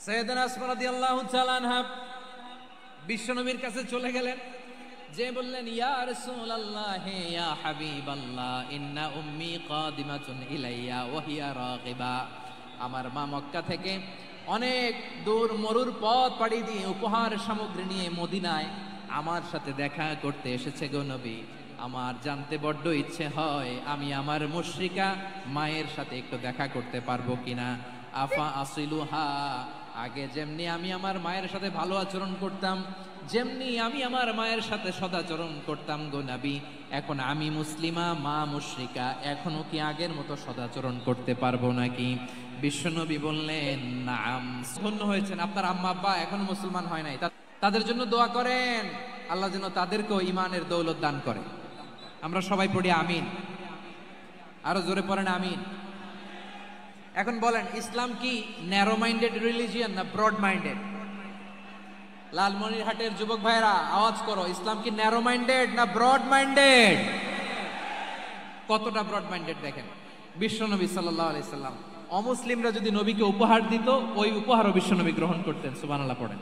সাইয়েদানা আসমা রাদিয়াল্লাহু তাআলা আনহা বিশ্বনবীর কাছে চলে গেলেন, যে বললেন, ইয়া রাসূলুল্লাহ ইয়া হাবিবাল্লাহ ইন্না উম্মি কাদিমাতুন ইলাইয়া ওয়া হিয়া রাগিবা। আমার মা মক্কা থেকে অনেক দূর মরুর পথ পাড়ি দিয়ে উপহার সামগ্রী নিয়ে মদিনায় আমার সাথে দেখা করতে এসেছে গো নবী। আমার জানতে বড্ড ইচ্ছে হয় আমি আমার মুশরিকা মায়ের সাথে একটু দেখা করতে পারবো কিনা। আফা আসিলুহা, আগে যেমনি আমি আমার মায়ের সাথে ভালো আচরণ করতাম, যেমনি আমি আমার মায়ের সাথে সদাচরণ করতাম গো নবী, এখন আমি মুসলিমা মা মুশরিকা, এখনো কি আগের মতো সদাচরণ করতে পারবো নাকি? বিশ্বনবী বললেন, নাম। ধন্য হয়েছেন, আপনার আম্মা আব্বা এখনো মুসলমান হয় নাই, তাদের জন্য দোয়া করেন আল্লাহ যেন তাদেরকেও ইমানের দৌলত দান করে। আমরা সবাই পড়ি আমিন, আরো জোরে পড়েন আমিন। এখন বলেন, ইসলাম কি ন্যারো মাইন্ডেড রিলিজিয়ান না ব্রড মাইন্ডেড? লালমনিরহাটের যুবক ভাইরা আওয়াজ করো, ইসলাম কি ন্যারো মাইন্ডেড না ব্রড মাইন্ডেড? কতটা ব্রড মাইন্ডেড দেখেন। বিশ্বনবী সাল্লাল্লাহু আলাইহি সাল্লাম অমুসলিমরা যদি নবীকে উপহার দিত, ওই উপহারও বিশ্বনবী গ্রহণ করতেন। সুবহানাল্লাহ পড়েন।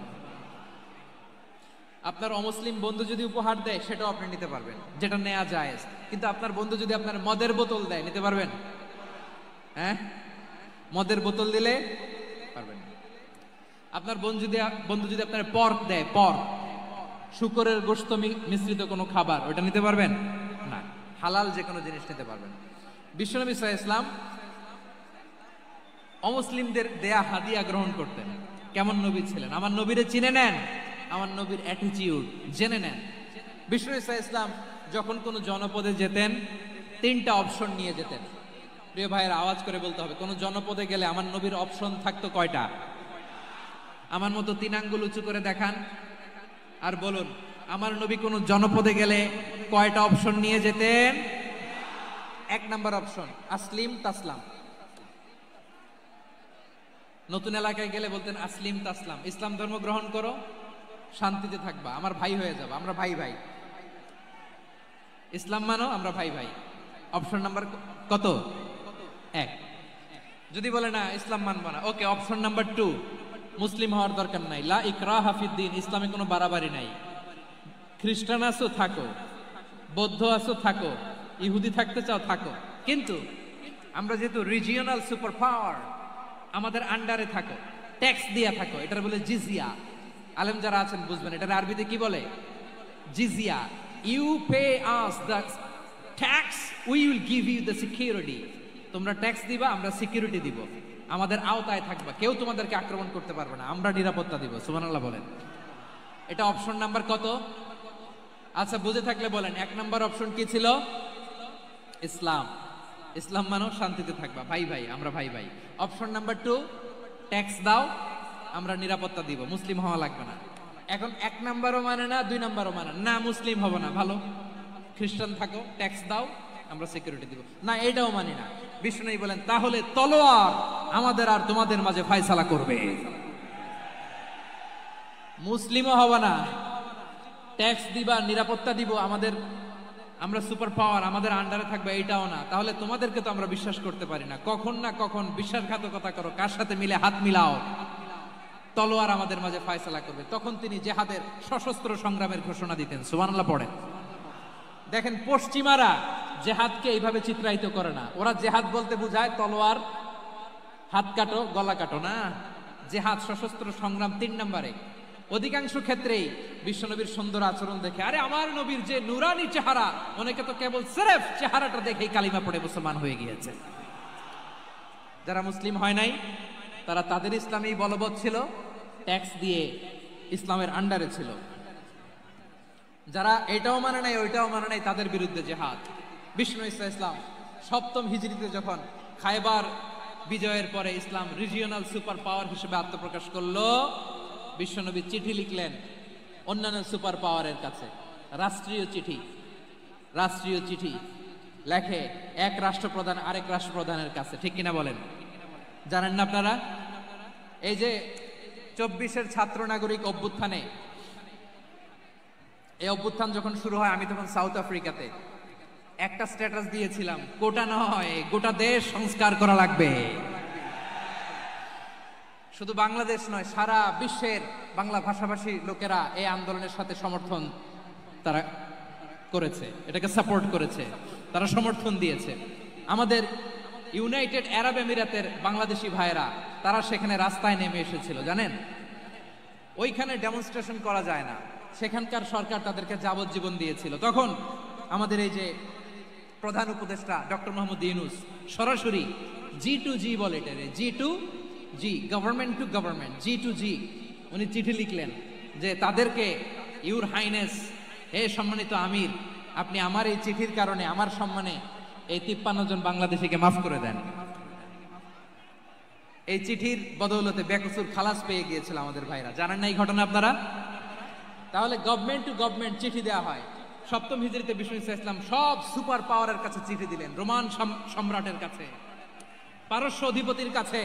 আপনার অমুসলিম বন্ধু যদি উপহার দেয়, সেটাও আপনি নিতে পারবেন, যেটা নেওয়া যায়। কিন্তু আপনার বন্ধু যদি আপনার মদের বোতল দেয়, নিতে পারবেন? হ্যাঁ, মদের বোতল দিলে পারবেন না। আপনার বন্ধু যদি আপনার পর্ক দেয়, পর্ক শূকরের গোশত মিশ্রিত কোনো খাবার, ওটা নিতে পারবেন না। হালাল যে কোনো জিনিস নিতে পারবেন। বিশ্বনবী সাল্লাল্লাহু আলাইহি ওয়াসাল্লাম অমুসলিমদের দেয়া হাদিয়া গ্রহণ করতেন। কেমন নবী ছিলেন? আমার নবীরে চিনে নেন, আমার নবীর অ্যাটিটিউড জেনে নেন। বিশ্বনবী সাল্লাল্লাহু আলাইহি ওয়াসাল্লাম যখন কোনো জনপদে যেতেন, 3টা অপশন নিয়ে যেতেন। প্রিয় ভাইয়ের আওয়াজ করে বলতে হবে, কোন জনপদে গেলে আমার নবীর অপশন থাকতো কয়টা? আমার মতো 3 আঙ্গুল উঁচু করে দেখান আর বলুন, আমার নবী কোন জনপদে গেলে কয়টা অপশন নিয়ে যেতেন? 1 নাম্বার অপশন আসলিম তাসলাম। নতুন এলাকায় গেলে বলতেন আসলিম তাসলাম, ইসলাম ধর্ম গ্রহণ করো, শান্তিতে থাকবা, আমার ভাই হয়ে যাবা, আমরা ভাই ভাই। ইসলাম মানো, আমরা ভাই ভাই। অপশন নাম্বার কত? 1। যদি বলে না ইসলাম মানবো না, ওকে, অপশন নাম্বার 2, মুসলিম হওয়ার দরকার নাই, লা ইকরাহা ফিদ্দিন, ইসলামে কোনো বাড়াবাড়ি নাই। খ্রিস্টান আছো থাকো, বৌদ্ধ আছো থাকো, ইহুদি থাকতে চাও থাকো, কিন্তু আমরা যেহেতু রিজিওনাল সুপার পাওয়ার, আমাদের আন্ডারে থাকো, ট্যাক্স দিয়া থাকো, এটার বলে জিজিয়া। আলেম যারা আছেন বুঝবেন, এটার আরবিতে কি বলে? জিজিয়া। You pay us the tax, we will give you the security. তোমরা ট্যাক্স দিবা, আমরা সিকিউরিটি দিব, আমাদের আওতায় থাকবা, কেউ তোমাদেরকে আক্রমণ করতে পারবে না, আমরা নিরাপত্তা দিব। সুবহানাল্লাহ বলেন। এটা অপশন নাম্বার কত? আচ্ছা, বুঝে থাকলে বলেন, 1 নাম্বার অপশন কি ছিল? ইসলাম। ইসলাম মানো, শান্তিতে থাকবা, ভাই ভাই, আমরা ভাই ভাই। অপশন নাম্বার 2, ট্যাক্স দাও, আমরা নিরাপত্তা দিব, মুসলিম হওয়া লাগবে না। এখন 1 নাম্বারও মানে না, 2 নাম্বারও মানে না, মুসলিম হবো না, ভালো, খ্রিস্টান থাকো, ট্যাক্স দাও, আমরা সিকিউরিটি দিব না, এটাও মানি না। বিষ্ণু বলেন, তাহলে তলোয়ার আমাদের আর তোমাদের মাঝে ফয়সালা করবে। মুসলিমও হবো না, ট্যাক্স দিবা, নিরাপত্তা দিব, আমরা সুপার পাওয়ার, আমাদের আন্ডারে থাকবে, এইটাও না। তাহলে তোমাদেরকে তো আমরা বিশ্বাস করতে পারি না, কখন না কখন বিশ্বাসঘাতকতা করো, কার সাথে মিলে হাত মিলাও, তলোয়ার আমাদের মাঝে ফয়সালা করবে। তখন তিনি জেহাদের সশস্ত্র সংগ্রামের ঘোষণা দিতেন। সুবহানাল্লাহ পড়ে। দেখেন, পশ্চিমারা জেহাদকে এইভাবে চিত্রায়িত করে না। ওরা জেহাদ বলতে বুঝায় তলোয়ার, হাত কাটো, গলা কাটো, না। জেহাদ সশস্ত্র সংগ্রাম 3 নম্বরে। অধিকাংশ ক্ষেত্রেই বিশ্বনবীর সুন্দর আচরণ দেখে, আরে আমার নবীর যে নুরানি চেহারা, অনেকে তো কেবল সিরেফ চেহারাটা দেখেই কালিমা পড়ে মুসলমান হয়ে গিয়েছে। যারা মুসলিম হয় নাই, তারা তাদের ইসলামেই বলবৎ ছিল, ট্যাক্স দিয়ে ইসলামের আন্ডারে ছিল। যারা এটাও মানে নাই, ওইটাও মানে নাই, তাদের বিরুদ্ধে জেহাদ। বিষ্ণু ইসলাম 7ম হিজরিতে যখন খায়বার বিজয়ের পরে ইসলাম রিজিওনাল সুপার পাওয়ার হিসেবে আত্মপ্রকাশ করলো, বিশ্বনবী চিঠি লিখলেন অন্যান্য সুপার পাওয়ারের কাছে, রাষ্ট্রীয় চিঠি লেখে এক রাষ্ট্রপ্রধান আরেক রাষ্ট্রপ্রধানের কাছে। ঠিক কিনা বলেন? জানেন না আপনারা? এই যে 24-এর ছাত্র নাগরিক অভ্যুত্থানে, এই অভ্যুত্থান যখন শুরু হয়, আমি তখন সাউথ আফ্রিকাতে, একটা স্ট্যাটাস দিয়েছিলাম, কোটা নয় গোটা দেশ সংস্কার করা লাগবে। শুধু বাংলাদেশ নয়, সারা বিশ্বের বাংলা ভাষাভাষী লোকেরা এই আন্দোলনের সাথে সমর্থন তারা করেছে, এটাকে সাপোর্ট করেছে, তারা সমর্থন দিয়েছে। আমাদের ইউনাইটেড আরব আমিরাতের বাংলাদেশি ভাইয়েরা তারা সেখানে রাস্তায় নেমে এসেছিল, জানেন? ওইখানে ডেমনস্ট্রেশন করা যায় না, সেখানকার সরকার তাদেরকে যাবজ্জীবন দিয়েছিল। তখন আমাদের এই যে প্রধান উপদেষ্টা ডক্টর মোহাম্মদ ইউনূস সরাসরি G2G বলে, এটারে G2G, government to government, G2G, উনি চিঠি লিখলেন যে তাদেরকে, ইউর হাইনেস, হে সম্মানিত আমির, আপনি আমার এই চিঠির কারণে আমার সম্মানে এই 53 জন বাংলাদেশিকে মাফ করে দেন। এই চিঠির বদৌলতে বেকসুর খালাস পেয়ে গিয়েছিল আমাদের ভাইরা, জানেন না এই ঘটনা আপনারা? তাহলে গভর্নমেন্ট টু গভর্নমেন্ট চিঠি দেওয়া হয়। সপ্তম হিজরিতে বিষ্ণু ইসলাম সব সুপার পাওয়ারের কাছে চিঠি দিলেন, রোমান সম্রাটের কাছে, পারস্য অধিপতির কাছে,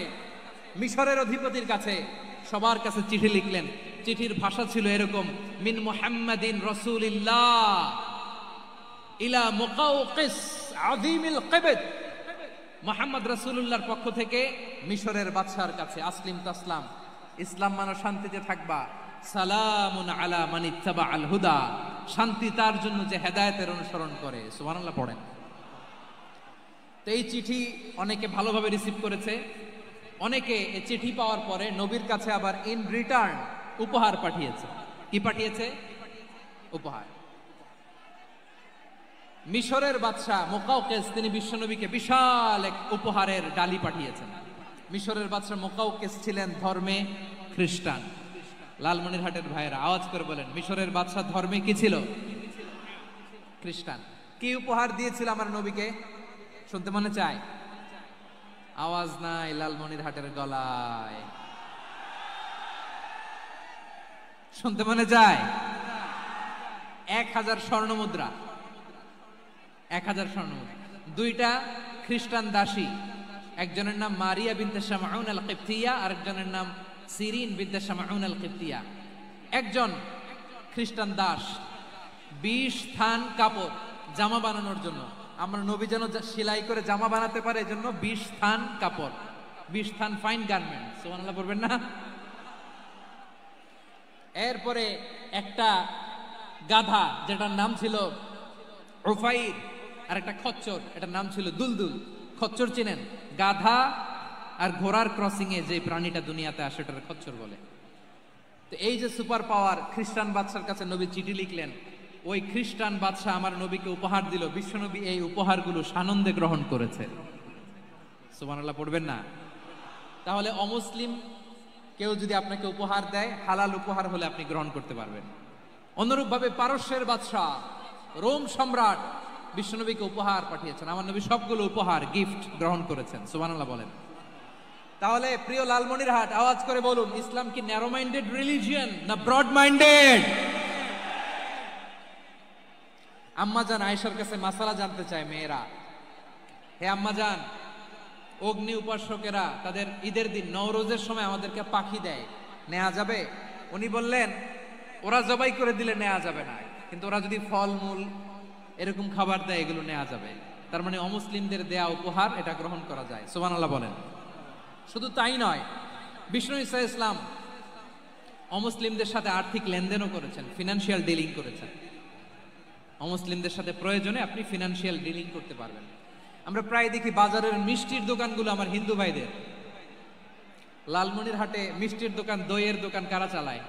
মিশরের অধিপতির কাছে, সবার কাছে চিঠি লিখলেন। চিঠির ভাষা ছিল এরকম: মিন মুহাম্মাদিন রাসূলিল্লাহ ইলা মুকাওকিস আযীমিল কিবত, মুহাম্মদ রাসূলুল্লাহর পক্ষ থেকে মিশরের বাদশার কাছে, আসলিম তাসলাম, ইসলাম মানো শান্তিতে থাকবা, সালামুন আলা মান ইত্তাবাআল হুদা, শান্তি তার জন্য যে হেদায়েতের অনুসরণ করে। সুবহানাল্লাহ পড়েন। তো এই চিঠি অনেকে ভালোভাবে রিসিভ করেছে, অনেকে এই চিঠি পাওয়ার পরে নবীর কাছে আবার ইন রিটার্ন উপহার পাঠিয়েছে। কি পাঠিয়েছে? উপহার। মিশরের বাদশা মুকাওকিস তিনি বিশ্বনবীকে বিশাল এক উপহারের ডালি পাঠিয়েছেন। মিশরের বাদশা মুকাওকিস ছিলেন ধর্মে খ্রিস্টান। লালমনিরহাটের ভাইয়েরা আওয়াজ করে বলেন, মিশরের বাদশা ধর্মে কি ছিল? খ্রিস্টান। কি উপহার দিয়েছিল আমার নবীকে? শুনতে মনে চায়? আওয়াজ নাই লালমনিরহাটের গলায়, শুনতে মনে যায়? 1000 স্বর্ণ মুদ্রা, 1000 স্বর্ণ মুদ্রা। 2টা খ্রিস্টান দাসী, একজনের নাম মারিয়া বিনতে শামউন আল কিবতিয়া, আরেকজনের নাম সিরিন বিনতে শামউন আল কিবতিয়া। একজন খ্রিস্টান দাস 20 থান কাপড় জামা বানানোর জন্য, আমরা নবী যেন সেলাই করে জামা বানাতে পারে এজন্য 20 থান কাপড়, 20 থান ফাইন গার্মেন্ট। সুবহানাল্লাহ পড়বেন না? এরপরে একটা গাধা যেটার নাম ছিল উফাইর, আর একটা খচ্চর, এটার নাম ছিল দুলদুল। খচ্চর চিনেন? গাধা আর ঘোড়ার ক্রসিং এ যে প্রাণীটা দুনিয়াতে আসে ওটার খচ্চর বলে। তো এই যে সুপার পাওয়ার খ্রিস্টান বাদশার কাছে নবী চিঠি লিখলেন, ওই খ্রিস্টান বাদশা আমার নবীকে উপহার দিল। বিশ্বনবী এই উপহারগুলো সানন্দে গ্রহণ করেছে। সুবহানাল্লাহ পড়বেন না? তাহলে অমুসলিম কেউ যদি আপনাকে উপহার দেয়, হালাল উপহার হলে আপনি গ্রহণ করতে পারবেন। অনুরূপভাবে পারস্যের বাদশা, রোম সম্রাট বিশ্বনবীকে উপহার পাঠিয়েছেন, আমার নবী সবগুলো উপহার গিফট গ্রহণ করেছেন। সুবহানাল্লাহ বলেন। তাহলে প্রিয় লালমনিরহাট আওয়াজ করে বলুন, ইসলাম কি ন্যারো মাইন্ডেড রিলিজিয়ন না ব্রড মাইন্ডেড? আম্মাজান আয়েশার কাছে মাসালা জানতে চায় মেয়েরা, হে আম্মাজান, অগ্নি উপাসকেরা তাদের ঈদের দিন নওরোজের সময় আমাদেরকে পাখি দেয়, নেওয়া যাবে? উনি বললেন, ওরা জবাই করে দিলে নেওয়া যাবে না, কিন্তু ওরা যদি ফলমূল এরকম খাবার দেয় এগুলো নেওয়া যাবে। তার মানে অমুসলিমদের দেয়া উপহার এটা গ্রহণ করা যায়। সুবহানাল্লাহ বলেন। শুধু তাই নয়, বিষ্ণু ঈসা ইসলাম অমুসলিমদের সাথে আর্থিক লেনদেনও করেছেন, ফিনান্সিয়াল ডিলিং করেছেন। অমুসলিমদের সাথে প্রয়োজনে আপনি ফিনান্সিয়াল ডিলিং করতে পারবেন। আমরা প্রায় দেখি বাজারের মিষ্টির দোকানগুলো আমার হিন্দু ভাইদের। লালমনিরহাটে মিষ্টির দোকান, দইয়ের দোকান কারা চালায়?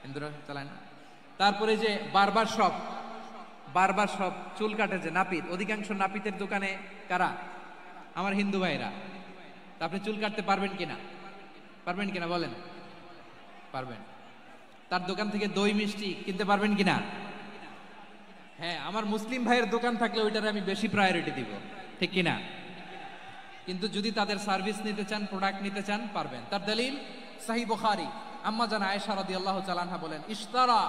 হিন্দুরা চালায় না। তারপরে যে বারবার শপ, চুল কাটে যে নাপিত, অধিকাংশ নাপিতের দোকানে কারা? আমার হিন্দু ভাইরা। তা আপনি চুল কাটতে পারবেন কিনা? পারবেন কিনা বলেন? পারবেন। তার দোকান থেকে দই মিষ্টি কিনতে পারবেন কিনা? হ্যাঁ, আমার মুসলিম ভাইয়ের দোকান থাকলে ওইটার আমি বেশি প্রায়োরিটি দিব, ঠিক কিনা? কিন্তু যদি তাদের সার্ভিস নিতে চান, প্রোডাক্ট নিতে চান, পারবেন। তার দলিল সহিহ বুখারী, আম্মা জান আয়েশা রাদিয়াল্লাহু তাআলা আনহা বলেন, ইশতারা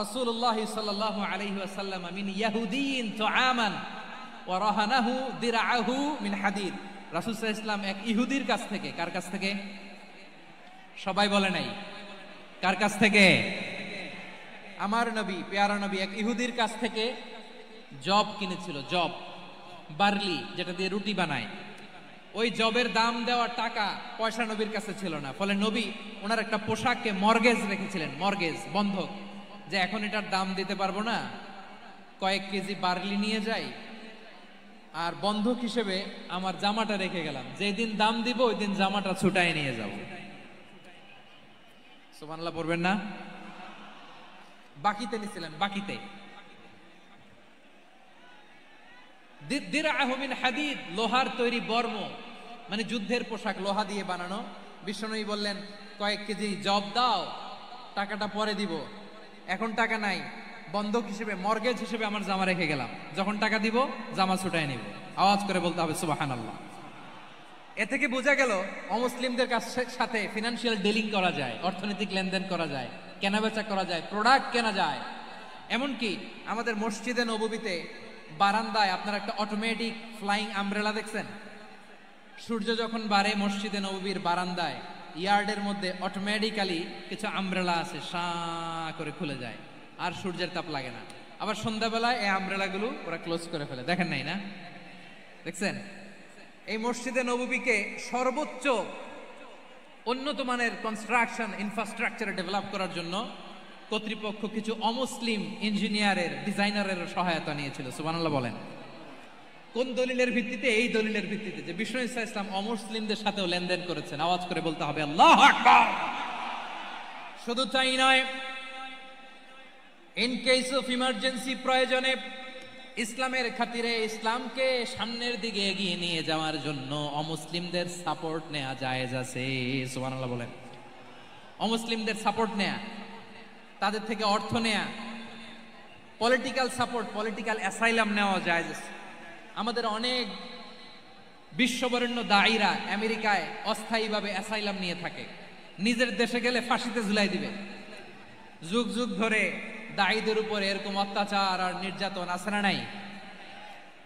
রাসূলুল্লাহ সাল্লাল্লাহু আলাইহি ওয়াসাল্লাম মিন ইয়াহুদিয়িন তুআমান ওয়া রাহানাহু দিরআহু মিন হাদিদ। রাসূল সাল্লাল্লাহু আলাইহি ওয়াসাল্লাম এক ইহুদির কাছ থেকে, কার কাছ থেকে? সবাই বলে নাই কার কাছ থেকে? আমার নবী, পেয়ারা নবী এক ইহুদির কাছ থেকে জব কিনেছিল। জব, বার্লি, যেটা দিয়ে রুটি বানায়, ওই জবের দাম দেওয়ার টাকা পয়সা নবীর কাছে ছিল না, ফলে নবী ওনার একটা পোশাককে মর্গেজ রেখেছিলেন, মর্গেজ বন্ধক, যে এখন এটার দাম দিতে পারবো না, কয়েক কেজি বার্লি নিয়ে যাই আর বন্ধক হিসেবে আমার জামাটা রেখে গেলাম, যেদিন দাম দিব ওই দিন জামাটা ছুটায় নিয়ে যাব। সুবহানাল্লাহ পড়বেন না? বাকিতে নিছিলেন, বাকিতে। দিরআহু মিন হাদিদ, লোহার তৈরি বর্ম, মানে যুদ্ধের পোশাক, লোহা দিয়ে বানানো। বিষ্ণুনবী বললেন কয়েক কেজি জব দাও, টাকাটা পরে দিব, এখন টাকা নাই, বন্ধক হিসেবে মর্গেজ হিসেবে আমার জামা রেখে গেলাম, যখন টাকা দিব জামা ছুটায় নিব। আওয়াজ করে বলতে হবে সুবহানাল্লাহ। এ থেকে বোঝা গেল অমুসলিমদের সাথে ফিনান্সিয়াল ডিলিং করা যায়, অর্থনৈতিক লেনদেন করা যায়, কেনাবেচা করা যায়, প্রোডাক্ট কেনা যায়। এমনকি আমাদের মসজিদে নববীতে বারান্দায় আপনারা একটা অটোমেটিক ফ্লাইং আমব্রেলা দেখছেন? সূর্য যখন বাড়ে মসজিদে নববীর বারান্দায় ইয়ার্ডের মধ্যে অটোমেটিক্যালি কিছু আমব্রেলা আছে, শাঁ করে খুলে যায়, আর সূর্যের তাপ লাগে না। আবার সন্ধ্যাবেলায় এই আমব্রেলাগুলো ওরা ক্লোজ করে ফেলে, দেখেন নাই না? দেখছেন? এই মসজিদে নববীকে সর্বোচ্চ উন্নত মানের কনস্ট্রাকশন ইনফ্রাস্ট্রাকচার ডেভেলপ করার জন্য কর্তৃপক্ষ কিছু অমুসলিম ইঞ্জিনিয়ারের, ডিজাইনারের সহায়তা নিয়েছিল। সুবহানাল্লাহ বলেন। কোন দলিলের ভিত্তিতে? এই দলিলের ভিত্তিতে যে বিষ্ণু ঈসা ইসলাম অমুসলিমদের সাথেও লেনদেন করেছেন। আওয়াজ করে বলতে হবে আল্লাহু আকবার। শুধু তাই নয়, ইন কেস অফ ইমার্জেন্সি, প্রয়োজনে ইসলামের খাতিরে, ইসলামকে সামনের দিকে এগিয়ে নিয়ে যাওয়ার জন্য অমুসলিমদের সাপোর্ট নেওয়া জায়েজ আছে। সুবহানাল্লাহ বলেন। অমুসলিমদের সাপোর্ট নেয়া, তাদের থেকে অর্থ নেয়া, পলিটিক্যাল সাপোর্ট, পলিটিক্যাল অ্যাসাইলাম নেওয়া জায়েজ আছে। আমাদের অনেক বিশ্ববরেণ্য দায়ীরা আমেরিকায় অস্থায়ীভাবে অ্যাসাইলাম নিয়ে থাকে, নিজের দেশে গেলে ফাঁসিতে ঝুলাই দিবে। যুগ যুগ ধরে দায়ীদের উপর এরকম অত্যাচার আর নির্যাতন আছে না নাই?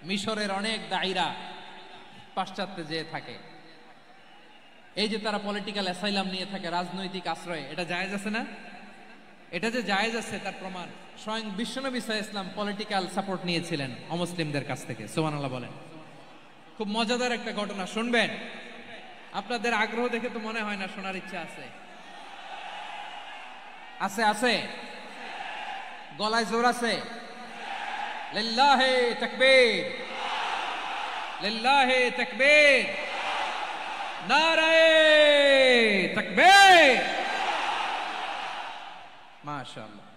মিশরের অনেক দায়ীরা পাশ্চাত্যে যেয়ে থাকে, এই যে তারা পলিটিক্যাল অ্যাসাইলাম নিয়ে থাকে, রাজনৈতিক আশ্রয়, এটা জায়েজ আছে না? এটা যে জায়েজ আছে তার প্রমাণ স্বয়ং বিশ্বনবী সাল্লাল্লাহু আলাইহি ওয়াসাল্লাম পলিটিক্যাল সাপোর্ট নিয়েছিলেন অমুসলিমদের কাছ থেকে। সুবহানাল্লাহ বলেন। খুব মজাদার একটা ঘটনা শুনবেন, আপনাদের আগ্রহ দেখে তো মনে হয় না শোনার ইচ্ছা আছে। আছে আছে, গলায় জোর আছে। লিল্লাহি তাকবীর, লিল্লাহি তাকবীর, নারায়ে তাকবীর। মাশাআল্লাহ।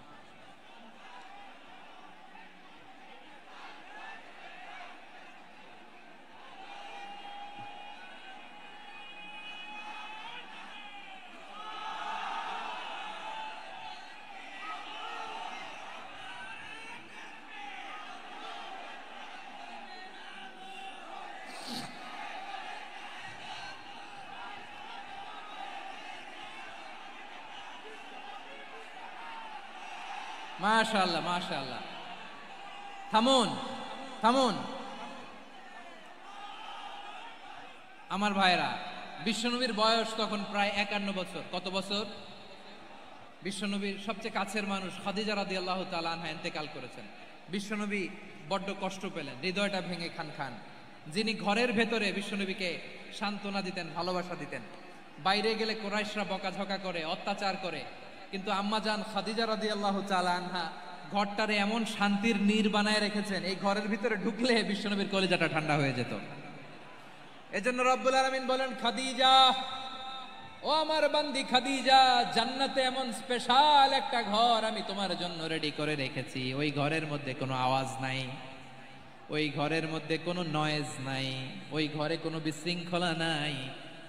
মাশাআল্লাহ মাশাআল্লাহ। থামুন থামুন আমার ভাইরা। বিশ্বনবীর বয়স তখন প্রায় 51 বছর। কত বছর? বিশ্বনবীর সবচেয়ে কাছের মানুষ খাদিজা রাদিয়াল্লাহু তাআলা আনহা ইন্তেকাল করেছেন। বিশ্বনবী বড্ড কষ্ট পেলেন, হৃদয়টা ভেঙে খান খান। যিনি ঘরের ভেতরে বিশ্বনবীকে সান্ত্বনা দিতেন, ভালোবাসা দিতেন, বাইরে গেলে কুরাইশরা বকাঝকা করে, অত্যাচার করে, কিন্তু আম্মাজান খাদিজা রাদিয়াল্লাহু তাআলা আনহা ঘরটারে এমন শান্তির নীড় বানায় রেখেছেন, এই ঘরের ভিতরে ঢুকলে বিশ্বনবীর কলিজাটা ঠান্ডা হয়ে যেত। এজন্য রব্বুল আলামিন বলেন, খাদিজা, ও আমার বান্দি খাদিজা, জান্নাতে এমন স্পেশাল একটা ঘর আমি তোমার জন্য রেডি করে রেখেছি। ওই ঘরের মধ্যে কোনো আওয়াজ নাই, ওই ঘরের মধ্যে কোনো নয়েজ নাই, ওই ঘরে কোনো বিশৃঙ্খলা নাই।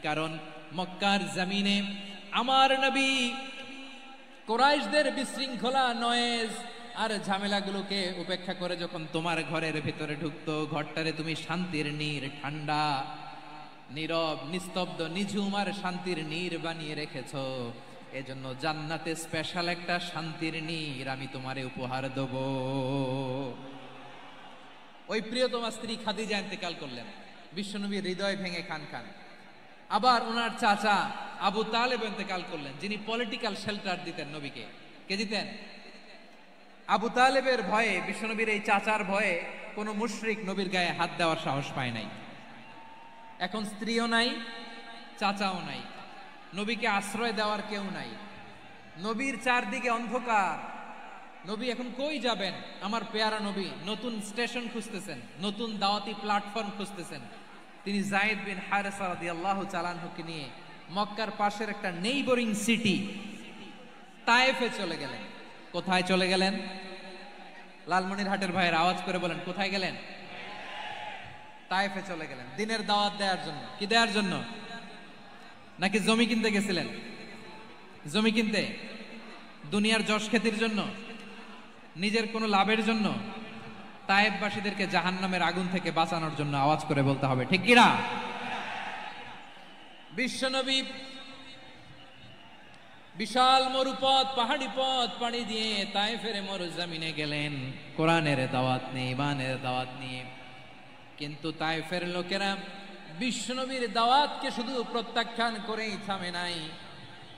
কারণ মক্কার জমিনে আমার নবী কুরাইশদের বিশৃঙ্খলা, নয়েজ আর ঝামেলাগুলোকে উপেক্ষা করে যখন তোমার ঘরের ভিতরে ঢুকতো, ঘরটারে তুমি শান্তির নীড়, ঠান্ডা, নীরব, নিস্তব্ধ, নিঝুম আর শান্তির নীড় বানিয়ে রেখেছো। এজন্য জান্নাতে স্পেশাল একটা শান্তির নীড় আমি তোমারে উপহার দেব। ওই প্রিয়তমা স্ত্রী খাদিজা ইন্তেকাল করলেন, বিশ্বনবীর হৃদয় ভেঙে খান খান। আবার ওনার চাচা আবু তালেব ইন্তেকাল করলেন, যিনি পলিটিক্যাল শেল্টার দিতেন নবীকে। কে দিতেন? আবু তালেবের ভয়ে, বিশ্বনবীর এই চাচার ভয়ে কোনো মুশরিক নবীর গায়ে হাত দেওয়ার সাহস পায় নাই। এখন স্ত্রীও নাই, চাচাও নাই, নবীকে আশ্রয় দেওয়ার কেউ নাই, নবীর চারদিকে অন্ধকার। নবী এখন কই যাবেন? আমার পেয়ারা নবী নতুন স্টেশন খুঁজতেছেন, নতুন দাওয়াতি প্ল্যাটফর্ম খুঁজতেছেন। তিনি যায়েদ বিন হারেসা রাদিয়াল্লাহু তাআলা আনহুকে নিয়ে মক্কার পাশের একটা নেইবরিং সিটি তায়েফে চলে গেলেন। কোথায় চলে গেলেন? লালমনিরহাটের ভাইয়ের আওয়াজ করে বলেন, কোথায় গেলেন? তায়েফে চলে গেলেন দিনের দাওয়াত দেওয়ার জন্য। কি দেওয়ার জন্য? নাকি জমি কিনতে গেছিলেন? জমি কিনতে, দুনিয়ার যশ খ্যাতির জন্য, নিজের কোনো লাভের জন্য? তায়েফবাসীদেরকে জাহান্নামের আগুন থেকে বাঁচানোর জন্য। আওয়াজ করে বলতে হবে ঠিক কিনা? বিশ্বনবী বিশাল মরুপথ, পাহাড়ি পথ পাড়ি দিয়ে তায়েফের মরুজমিনে গেলেন কোরআনের দাওয়াত নিয়ে, ইমানের দাওয়াত নিয়ে। কিন্তু তায়েফের লোকেরা বিশ্বনবীর দাওয়াতকে শুধু প্রত্যাখ্যান করেই থামে নাই,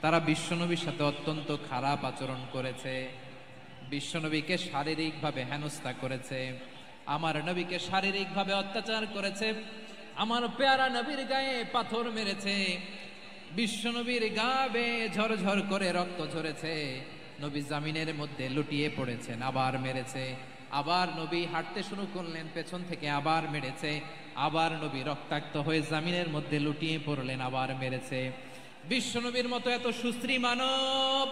তারা বিশ্বনবীর সাথে অত্যন্ত খারাপ আচরণ করেছে, বিশ্বনবীকে শারীরিকভাবে হেনস্থা করেছে, আমার নবীকে শারীরিকভাবে অত্যাচার করেছে, আমার পেয়ারা নবীর গায়ে পাথর মেরেছে, বিশ্বনবীর গা বেয়ে ঝরঝর করে রক্ত ঝরেছে, নবী জামিনের মধ্যে লুটিয়ে পড়েছেন, আবার মেরেছে, আবার নবী হাঁটতে শুরু করলেন, পেছন থেকে আবার মেরেছে, আবার নবী রক্তাক্ত হয়ে জামিনের মধ্যে লুটিয়ে পড়লেন, আবার মেরেছে। বিশ্বনবীর মতো এত সুশ্রী মানব,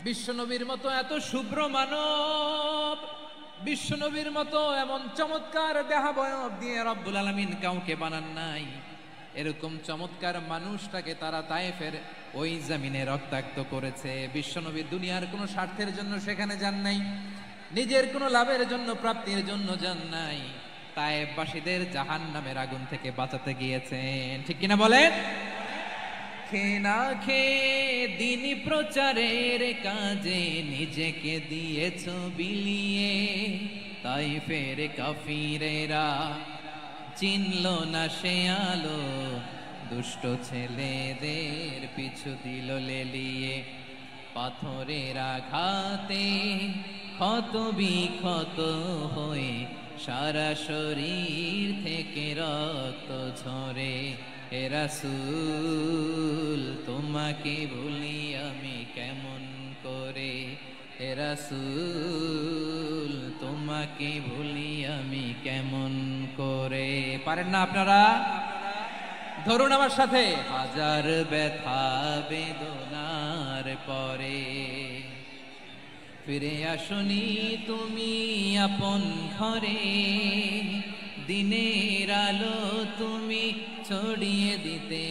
বিশ্বনবীর মতো এত শুভ্র মানব, বিশ্বনবীর মতো এমন চমৎকার দেহাবয়ব দিয়ে রব্বুল আলামিন কাউকে বানান নাই। এরকম চমৎকার মানুষটাকে তারা তায়েফের ওই জমিনে রক্তাক্ত করেছে। বিশ্বনবী দুনিয়ার কোনো স্বার্থের জন্য সেখানে যান নাই, নিজের কোনো লাভের জন্য, প্রাপ্তির জন্য যান নাই, তায়েফবাসীদের জাহান্নামের আগুন থেকে বাঁচাতে গিয়েছেন। ঠিক কিনা বলেন? খেয়ে না খেয়ে দিন প্রচারের কাজে নিজেকে দিয়েছ বিলিয়ে, তায়েফের কাফিরেরা চিনল না সে আলো, দুষ্ট ছেলেদের পিছু দিল লেলিয়ে, পাথরের আঘাতে ক্ষত বিক্ষত হয়ে সারা শরীর থেকে রক্ত ঝরে। হে রাসূল তোমাকে ভুলি আমি কেমন করে, হে রাসূল তোমাকে ভুলি আমি কেমন করে। পারেন না আপনারা? ধরুন আমার সাথে। হাজার ব্যথা বেদনার পরে ফিরে আসনি তুমি আপন ঘরে, দিনের আলো তুমি ছড়িয়ে দিতে,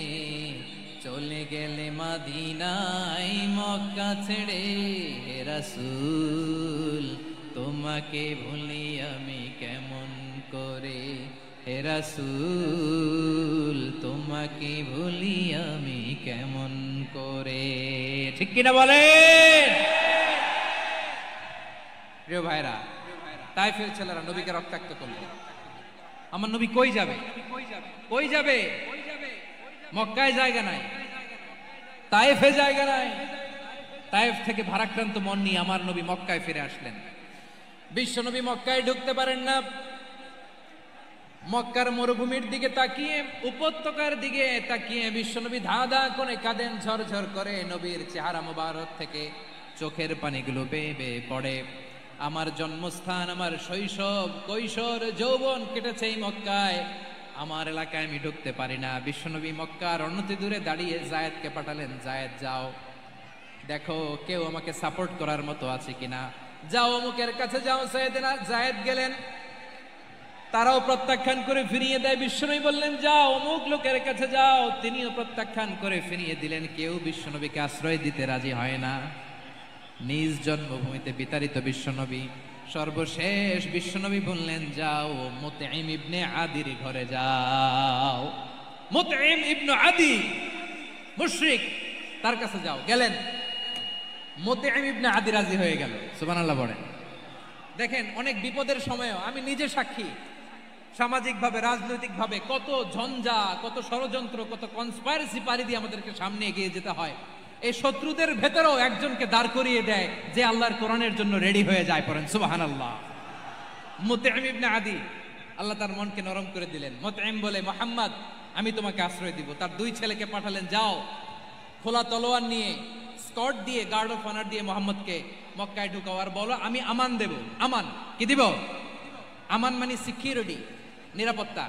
চলে গেলে মদিনায় মক্কা ছেড়ে। হে রাসূল তোমাকে ভুলি আমি কেমন করে, হে রাসূল তোমাকে ভুলি আমি কেমন করে। ঠিক কিনা বলেন? প্রিয় ভাইরা, তায়েফের ছেলেরা নবীকে রক্তাক্ত করল। আমার নবী কই যাবে? কই যাবে? মক্কায় জায়গা নাই, তায়েফে জায়গা নাই। তায়েফ থেকে ভারাক্রান্ত মন নিয়ে আমার নবী মক্কায় ফিরে আসলেন। বিশ্ব নবী মক্কায় ঢুকতে পারেন না। মক্কার মরুভূমির দিকে তাকিয়ে, উপত্যকার দিকে তাকিয়ে বিশ্বনবী ধা ধা করে কাঁদেন, ঝরঝর করে নবীর চেহারা মোবারক থেকে চোখের পানিগুলো বেয়ে বেয়ে পড়ে। আমার জন্মস্থান, আমার শৈশব, কৈশোর, যৌবন কেটেছে এই মক্কায়, আমার এলাকায় আমি ঢুকতে পারি না। বিশ্বনবী মক্কার অনতি দূরে দাঁড়িয়ে জায়েদকে পাঠালেন, জায়েদ যাও দেখো কেউ আমাকে সাপোর্ট করার মতো আছে কিনা, যাও অমুকের কাছে যাও। জায়েদ গেলেন, তারাও প্রত্যাখ্যান করে ফিরিয়ে দেয়। বিশ্বনবী বললেন যাও অমুক লোকের কাছে যাও, তিনিও প্রত্যাখ্যান করে ফিরিয়ে দিলেন। কেউ বিশ্বনবীকে আশ্রয় দিতে রাজি হয় না। নিজ জন্মভূমিতে বিতাড়িত বিশ্বনবী, সর্বশেষ বিশ্বনবী বললেন যাও মুতঈম ইবনে আদির ঘরে যাও। মুতঈম ইবনে আদি মুশরিক, তার কাছে যাও। গেলেন, মুতঈম ইবনে আদি রাজি হয়ে গেল। সুবহানাল্লাহ বলেন। দেখেন অনেক বিপদের সময়ও আমি নিজে সাক্ষী, সামাজিকভাবে রাজনৈতিকভাবে কত ঝঞ্ঝা, কত ষড়যন্ত্র, কত কনস্পাইরেসি পাড়ি দিয়ে আমাদেরকে সামনে এগিয়ে যেতে হয়। এই শত্রুদের ভেতরেও একজনকে দাঁড় করিয়ে দেয় যে আল্লাহর কোরআনের জন্য রেডি হয়ে যায়। পড়েন সুবহানাল্লাহ। মুতঈম ইবনে আদি আল্লাহ তার মনকে নরম করে দিলেন। মুতঈম বলে, মুহাম্মদ আমি তোমাকে আশ্রয় দিব। তার দুই ছেলেকে পাঠালেন, যাও খোলা তলোয়ার নিয়ে স্কট দিয়ে গার্ড অফ অনার দিয়ে মোহাম্মদকে মক্কায় ঢুকাও আর বলো আমি আমান দেব। আমান কি দিব? আমান মানে সিকিউরিটি, নিরাপত্তা।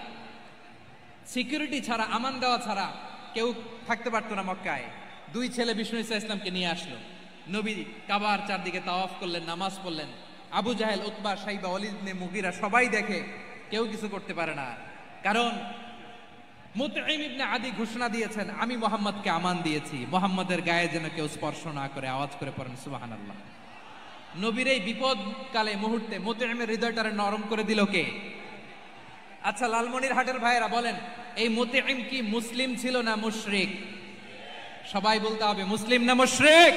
সিকিউরিটি ছাড়া, আমান দেওয়া ছাড়া কেউ থাকতে পারতো না মক্কায়। দুই ছেলে বিষ্ণু ইসা ইসলামকে নিয়ে আসলো। নবী কাবার চারদিকে তাওয়াফ করলেন, নামাজ পড়লেন। আবু জাহেল, উতবা, সাইবা, ওয়ালিদ ইবনে মুগীরা সবাই দেখে, কেউ কিছু করতে পারে না। কারণ মুতঈম ইবনে আদি ঘোষণা দিয়েছেন, আমি মুহাম্মদকে আমান দিয়েছি, মুহাম্মদের গায়ে যেন কেউ স্পর্শ না করে। আওয়াজ করে পড়েন সুবহানাল্লাহ। নবীর এই বিপদকালে মুহূর্তে মুতঈমের হৃদয়টারে নরম করে দিল কে? আচ্ছা লালমনিরহাটের ভাইয়েরা বলেন, এই মুতঈম কি মুসলিম ছিল না মুশরিক? সবাই বলতে হবে মুসলিম না মুশরিক।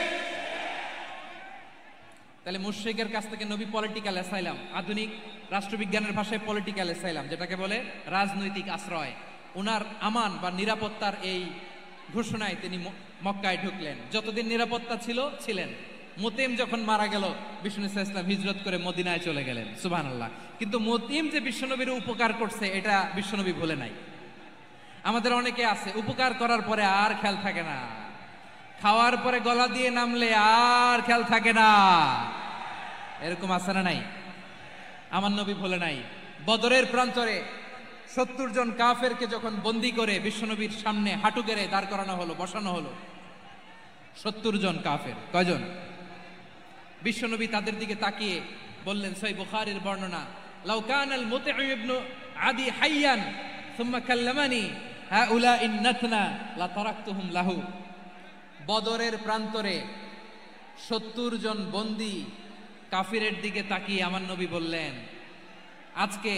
তাহলে মুশরিকের কাছ থেকে নবী পলিটিক্যাল অ্যাসাইলাম, আধুনিক রাষ্ট্রবিজ্ঞানের ভাষায় পলিটিক্যাল অ্যাসাইলাম, যেটাকে বলে রাজনৈতিক আশ্রয়, উনার আমান বা নিরাপত্তার এই ঘোষণায় তিনি মক্কায় ঢুকলেন। যতদিন নিরাপত্তা ছিল ছিলেন। মুতঈম যখন মারা গেল, বিষ্ণু ইসলাম হিজরত করে মদিনায় চলে গেলেন। সুবহানাল্লাহ। কিন্তু মুতঈম যে বিশ্বনবীর উপকার করছে এটা বিশ্বনবী ভুলে নাই। আমাদের অনেকে আছে উপকার করার পরে আর খেয়াল থাকে না, খাওয়ার পরে গলা দিয়ে নামলে আর খেয়াল থাকে না। এরকম আছে না নাই? আমার নবী ভুলে নাই। বদরের প্রান্তরে 70 জন কাফেরকে যখন বন্দী করে বিশ্বনবীর সামনে হাঁটু গেড়ে দাঁড় করানো হলো, বসানো হলো, 70 জন কাফের। কয়জন? বিশ্বনবী তাদের দিকে তাকিয়ে বললেন, সহিহ বুখারীর বর্ণনা, লাউ কানাল মুতঈম ইবনে আদি হাইয়ান সুম্মা কাল্লামানি হাউলাই নাতনা লা তারাকতুহুম লাহু। বদরের প্রান্তরে 70 জন বন্দী কাফিরের দিকে তাকিয়ে আমার নবী বললেন, আজকে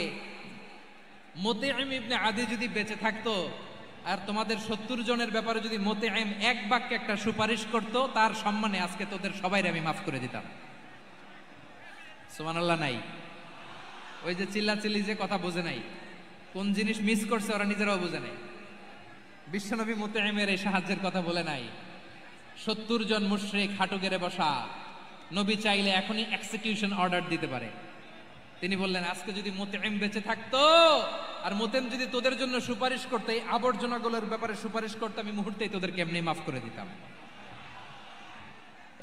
মুতঈম ইবনে আদি যদি বেঁচে থাকতো আর তোমাদের 70 জনের ব্যাপারে যদি মুতঈম এক বাক্যে একটা সুপারিশ করত, তার সম্মানে আজকে তোদের সবাইরে আমি মাফ করে দিতাম। সুবহানাল্লাহ নাই? ওই যে চিল্লাচিল্লি যে কথা বোঝে নাই, কোন জিনিস মিস করছে ওরা নিজেরাও বোঝে নাই। বিশ্বনবী মুতঈমের এই সাহায্যের কথা বলে নাই। 70 জন মুশরিক হাঁটু গেড়ে বসা, নবী চাইলে এখনই এক্সিকিউশন অর্ডার দিতে পারে। তিনি বললেন, আজকে যদি মুতঈম বেঁচে থাকতো আর মুতঈম যদি তোদের জন্য সুপারিশ করতে, এই আবর্জনাগুলোর ব্যাপারে সুপারিশ করতে, আমি মুহূর্তেই তোদেরকে এমনি মাফ করে দিতাম।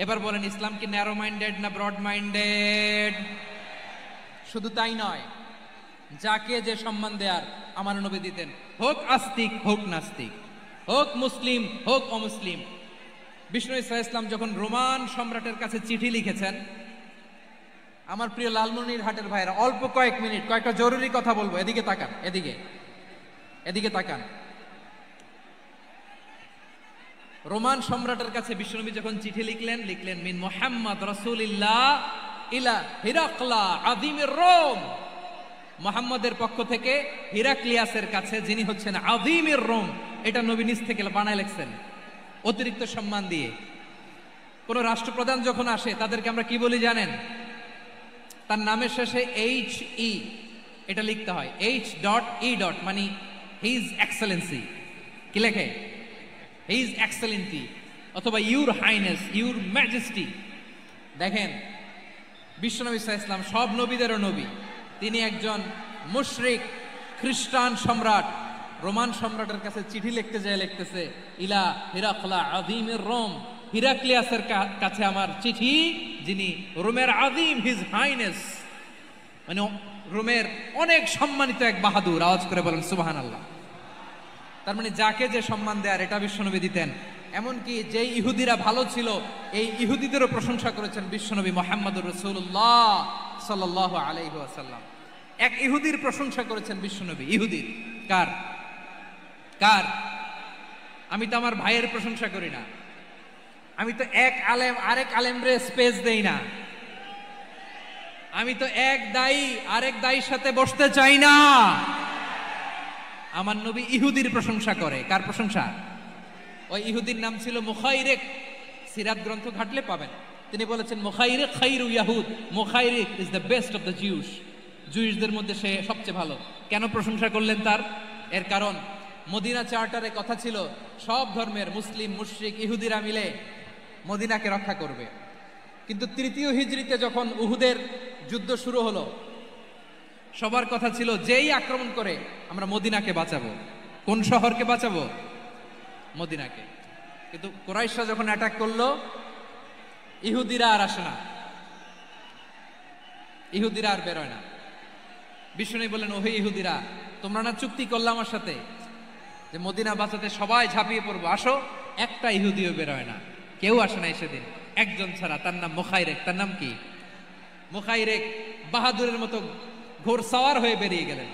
এবার বলেন, ইসলাম কি ন্যারো মাইন্ডেড না ব্রড মাইন্ডেড? শুধু তাই নয়, যাকে যে সম্মান দেয়ার আমার নবী দিতেন, হোক আস্তিক হোক নাস্তিক, হোক মুসলিম হোক অমুসলিম। বিষ্ণু ইসলাম যখন রোমান সম্রাটের কাছে চিঠি লিখেছেন, আমার প্রিয় লালমনিরহাটের ভাইরা, অল্প কয়েক মিনিট কয়েকটা জরুরি কথা বলবো। এদিকে তাকান, এদিকে তাকান। রোমান সম্রাটের কাছে বিশ্বনবী যখন চিঠি লিখলেন, মিন মুহাম্মদ রাসূলিল্লাহ ইলা হিরাকলা আযীমির রোম। মুহাম্মদের পক্ষ থেকে হিরাক্লিয়াসের কাছে, যিনি হচ্ছেন আযীমির রোম। এটা নবী নিজ থেকে বানায় লিখছেন অতিরিক্ত সম্মান দিয়ে। কোন রাষ্ট্রপ্রধান যখন আসে তাদেরকে আমরা কি বলি জানেন? তার নামের শেষে HE এটা লিখতে হয়, H.E. মানে হিজ এক্সেলেন্সি। কি লেখে? হিজ এক্সেলেন্সি অথবা ইউর হাইনেস, ইউর ম্যাজেস্টি। দেখেন, বিশ্বনবী সাল্লাল্লাহু আলাইহি ওয়াসাল্লাম সব নবীদেরও নবী। তিনি একজন মুশরিক খ্রিস্টান সম্রাট রোমান সম্রাটের কাছে চিঠি লিখতে যায়, লিখতেছে ইলা হিরাকলা আযীমির রোম। হিরাক্লিয়াসের কাছে আমার চিঠি, যিনি রোমের আযীম, হিজ হাইনেস, মানে রোমের অনেক সম্মানিত এক বাহাদুর। আওয়াজ করে বলেন সুবহানাল্লাহ। তার মানে যাকে যে সম্মান দেয়ার এটা বিশ্বনবী দিতেন। এমনকি যে ইহুদিরা ভালো ছিল, এই ইহুদিদেরও প্রশংসা করেছেন বিশ্বনবী মুহাম্মদুর রাসূলুল্লাহ সাল্লাল্লাহু আলাইহি ওয়াসাল্লাম। এক ইহুদির প্রশংসা করেছেন বিশ্বনবী। ইহুদির কার? আমি তো আমার ভাইয়ের প্রশংসা করি না, আমি তো এক আলেম আরেক আলেমরে স্পেস দেই না, আমি তো এক দায়ী আরেক দায়ীর সাথে বসতে চাই না। আমার নবী ইহুদির প্রশংসা করে। কার প্রশংসা? ওই ইহুদির নাম ছিল মুখাইরিক। সিরাত গ্রন্থ ঘাটলে পাবেন। তিনি বলেছেন মুখাইরিক খাইরু ইয়াহুদ, Mukhairiq is the best of the Jews. জুইশদের মধ্যে সে সবচেয়ে ভালো। কেন প্রশংসা করলেন তার? এর কারণ মদিনা চার্টারে কথা ছিল সব ধর্মের মুসলিম, মুশরিক, ইহুদিরা মিলে মদিনাকে রক্ষা করবে। কিন্তু তৃতীয় হিজরিতে যখন উহুদের যুদ্ধ শুরু হলো, সবার কথা ছিল যেই আক্রমণ করে আমরা মদিনাকে বাঁচাবো। কোন শহরকে বাঁচাবো? মদিনাকে। কিন্তু কুরাইশরা যখন অ্যাটাক করলো, ইহুদিরা আর আসে না, ইহুদিরা আর বেরোয় না। বিষ্ণু বললেন, ওহে ইহুদিরা, তোমরা না চুক্তি করলে আমার সাথে যে মদিনা বাঁচাতে সবাই ঝাঁপিয়ে পড়বো, আসো। একটা ইহুদিও বেরোয় না, কেউ আসে নাই সেদিন, একজন ছাড়া, তার নাম মুখাইরেক। তার নাম কি? মুখাইরেক বাহাদুরের মতো ঘোর সাওয়ার হয়ে বেরিয়ে গেলেন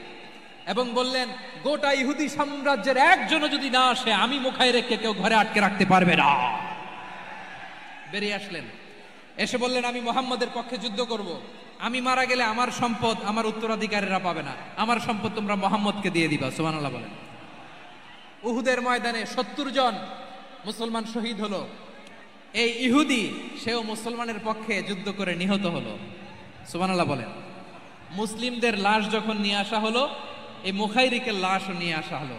এবং বললেন, গোটা ইহুদি সাম্রাজ্যের একজনও যদি না আসে, আমি মুখাইরেককে কেউ ঘরে আটকে রাখতে পারবে না। বেরিয়ে আসলেন, এসে বললেন, আমি মুহাম্মদের পক্ষে যুদ্ধ করব। আমি মারা গেলে আমার সম্পদ আমার উত্তরাধিকারীরা পাবে না, আমার সম্পদ তোমরা মুহাম্মদকে দিয়ে দিবা। সুবহানাল্লাহ বলেন। উহুদের ময়দানে 70 জন মুসলমান শহীদ হলো। এই ইহুদি, সেও মুসলমানের পক্ষে যুদ্ধ করে নিহত হলো। সুবহানাল্লাহ বলেন। মুসলিমদের লাশ যখন নিয়ে আসা হলো, এই মুখাইরিকের লাশও নিয়ে আসা হলো।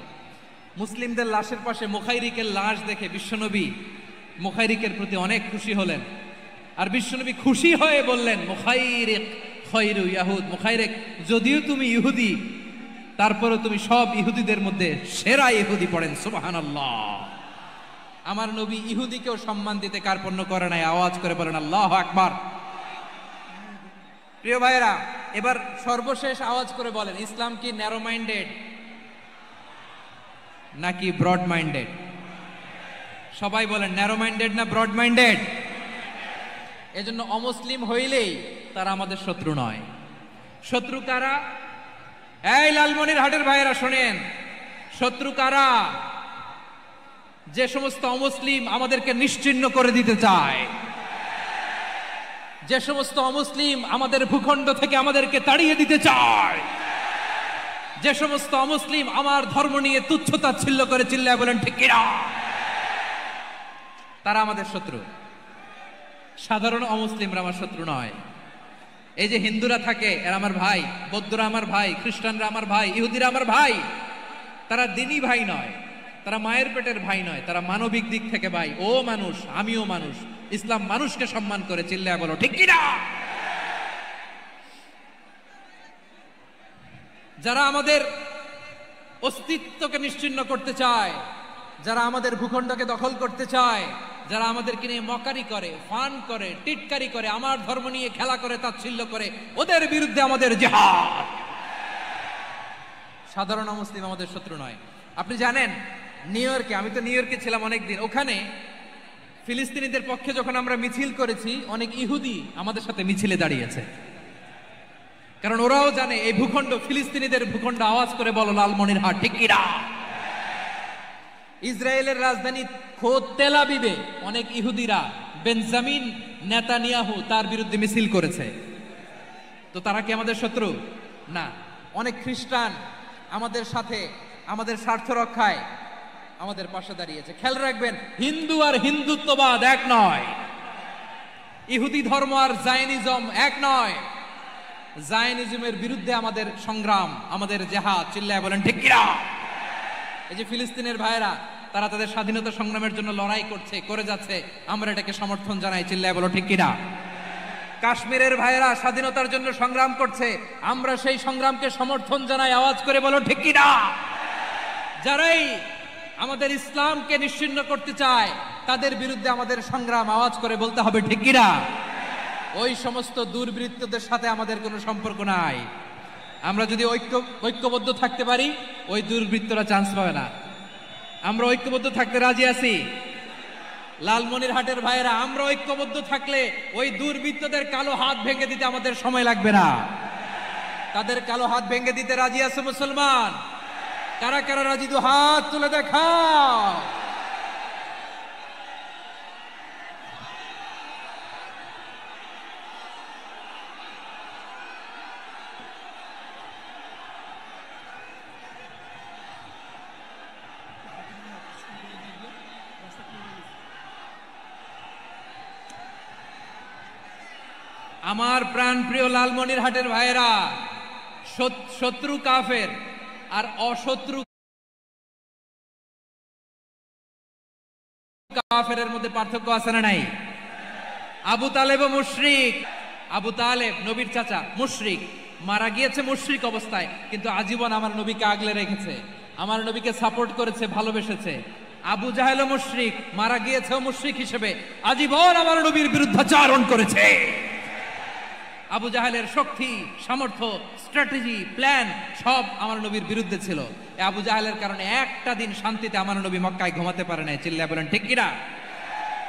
মুসলিমদের লাশের পাশে মুখাইরিকের লাশ দেখে বিশ্বনবী মুখাইরিকের প্রতি অনেক খুশি হলেন। আর বিশ্বনবী খুশি হয়ে বললেন, মুখাইরিক খায়রু ইয়াহুদ। মুখাইরিক, যদিও তুমি ইহুদি, তারপরে তুমি সব ইহুদিদের মধ্যে সেরা ইহুদি। পড়েন সুবহানাল্লাহ। আমার নবী ইহুদিকেও সম্মান দিতে কার্পণ্য করে নাই। আওয়াজ করে বলেন আল্লাহু আকবার। প্রিয় ভাইয়েরা, এবার সর্বশেষ আওয়াজ করে বলেন, ইসলাম কি ন্যারো মাইন্ডেড নাকি ব্রড মাইন্ডেড? সবাই বলেন, ন্যারো মাইন্ডেড না ব্রড মাইন্ডেড? এজন্য অমুসলিম হইলেই তারা আমাদের শত্রু নয়। শত্রু কারা? এই লালমনিরহাটের ভাইয়েরা শোনেন, শত্রু কারা? যে সমস্ত অমুসলিম আমাদেরকে নিশ্চিহ্ন করে দিতে চায়, যে সমস্ত অমুসলিম আমাদের ভূখণ্ড থেকে আমাদেরকে তাড়িয়ে দিতে চায়, যে সমস্ত অমুসলিম আমার ধর্ম নিয়ে তুচ্ছতাচ্ছিল্য করে চিল্লায় বলেন ঠিক কিনা, তারা আমাদের শত্রু। সাধারণ অমুসলিমরা আমার শত্রু নয়। এই যে হিন্দুরা থাকে, এরা আমার ভাই, বৌদ্ধরা আমার ভাই, খ্রিস্টানরা আমার ভাই, ইহুদিরা আমার ভাই। তারা দিনই ভাই নয়, তারা মায়ের পেটের ভাই নয়, তারা মানবিক দিক থেকে ভাই। ও মানুষ, আমিও মানুষ। ইসলাম মানুষকে সম্মান করে, চিল্লায় বলো ঠিক কিনা। যারা আমাদের অস্তিত্বকে নিশ্চিহ্ন করতে চায়, যারা আমাদের ভূখণ্ডকে দখল করতে চায়, যারা আমাদেরকে নিয়ে মকারি করে, ফান করে, টিটকারি করে, আমার ধর্ম নিয়ে খেলা করে, তাচ্ছিল্য করে, ওদের বিরুদ্ধে আমাদের জিহাদ। সাধারণ মুসলিম আমাদের শত্রু নয়। আপনি জানেন, নিউ ইয়র্কে, আমি তো নিউ ইয়র্কে ছিলাম অনেকদিন, ওখানে ফিলিস্তিনিদের পক্ষে যখন আমরা মিছিল করেছি, অনেক ইহুদি আমাদের সাথে মিছিলে দাঁড়িয়েছে। কারণ ওরাও জানে এই ভূখণ্ড ফিলিস্তিনিদের ভূখণ্ড। আওয়াজ করে বলো লালমনিরহাট ঠিক কিনা। ইসরায়েলের রাজধানী খোদ তেল আবিবে অনেক ইহুদিরা বেঞ্জামিন নেতানিয়াহু তার বিরুদ্ধে মিছিল করেছে। তো তারা কি আমাদের শত্রু? না। অনেক খ্রিস্টান আমাদের সাথে, আমাদের স্বার্থ রক্ষায় আমাদের পাশে দাঁড়িয়েছে। খেয়াল রাখবেন, হিন্দু আর হিন্দুত্ববাদ এক নয়, ইহুদি ধর্ম আর জায়নিজম এক নয়। জায়নিজমের বিরুদ্ধে আমাদের সংগ্রাম, আমাদের জিহাদ। চিল্লায় বলেন ঠিক কিনা। এই যে ফিলিস্তিনের ভাইয়েরা, তারা তাদের স্বাধীনতা সংগ্রামের জন্য লড়াই করছে, করে যাচ্ছে, আমরা এটাকে সমর্থন জানাই। চিল্লায় বলো ঠিক কিনা। কাশ্মীরের ভাইয়েরা স্বাধীনতার জন্য সংগ্রাম করছে, আমরা সেই সংগ্রামকে সমর্থন জানাই। আওয়াজ করে বলো ঠিক কিনা। যারাই আমাদের ইসলামকে নিশ্চিহ্ন করতে চায়, তাদের বিরুদ্ধে আমাদের সংগ্রাম। আওয়াজ করে বলতে হবে ঠিক কিনা। ওই সমস্ত দুর্বৃত্তদের সাথে আমাদের কোনো সম্পর্ক নাই। আমরা যদি ঐক্যবদ্ধ থাকতে পারি, ওই দুর্বৃত্তরা চান্স পাবে না। আমরা ঐক্যবদ্ধ থাকতে রাজি আছি। লালমনিরহাটের ভাইয়েরা, আমরা ঐক্যবদ্ধ থাকলে ওই দুর্বৃত্তদের কালো হাত ভেঙে দিতে আমাদের সময় লাগবে না। তাদের কালো হাত ভেঙে দিতে রাজি আছে মুসলমান? কারা কারা রাজি? দু হাত তুলে দেখাও। আমার প্রাণ প্রিয় লালমনিরহাটের ভাইয়েরা, শত্রু কাফের আর অশত্রু কাফেরের মধ্যে পার্থক্য আছে না নাই? আবু তালেব মুশরিক। আবু তালেব নবীর চাচা, মুশরিক। মারা গিয়েছে মুশরিক অবস্থায়, কিন্তু আজীবন আমার নবীকে আগলে রেখেছে, আমার নবীকে সাপোর্ট করেছে, ভালোবেসেছে। আবু জাহেলও মুশরিক, মারা গিয়েছেও মুশরিক হিসেবে, আজীবন আমার নবীর বিরুদ্ধাচারণ করেছে। আবু জাহেলের শক্তি, সামর্থ্য, স্ট্র্যাটেজি, প্ল্যান সব আমার নবীর বিরুদ্ধে ছিল। আবু জাহেলের কারণে একটা দিন শান্তিতে আমার নবী মক্কায় ঘুমাতে পারে নাই। চিল্লায়া বলেন ঠিক কিনা?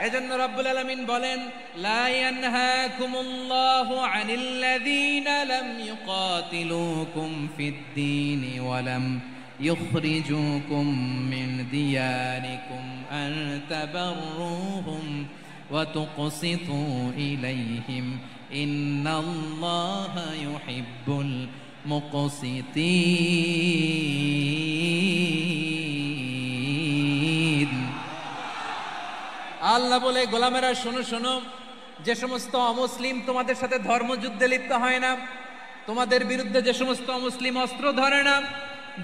এজন্য রব্বুল আলামিন বলেন, লা ইয়ানহাকুমুল্লাহু আনিল্লাযীনা লাম ইউকাতিলুকুম ফিদ-দীনি ওয়া লাম ইখরিজুকুম মিন দিয়ারিকুম আন তাবাররুহুম ওয়া তুকসিতু ইলাইহিম ইন্নাল্লাহা ইউহিব্বুল মুকসিতিন। আল্লাহ বলে, গোলামেরা শোনো শোনো, যে সমস্ত অমুসলিম তোমাদের সাথে ধর্মযুদ্ধে লিপ্ত হয় না, তোমাদের বিরুদ্ধে যে সমস্ত অমুসলিম অস্ত্র ধরে না,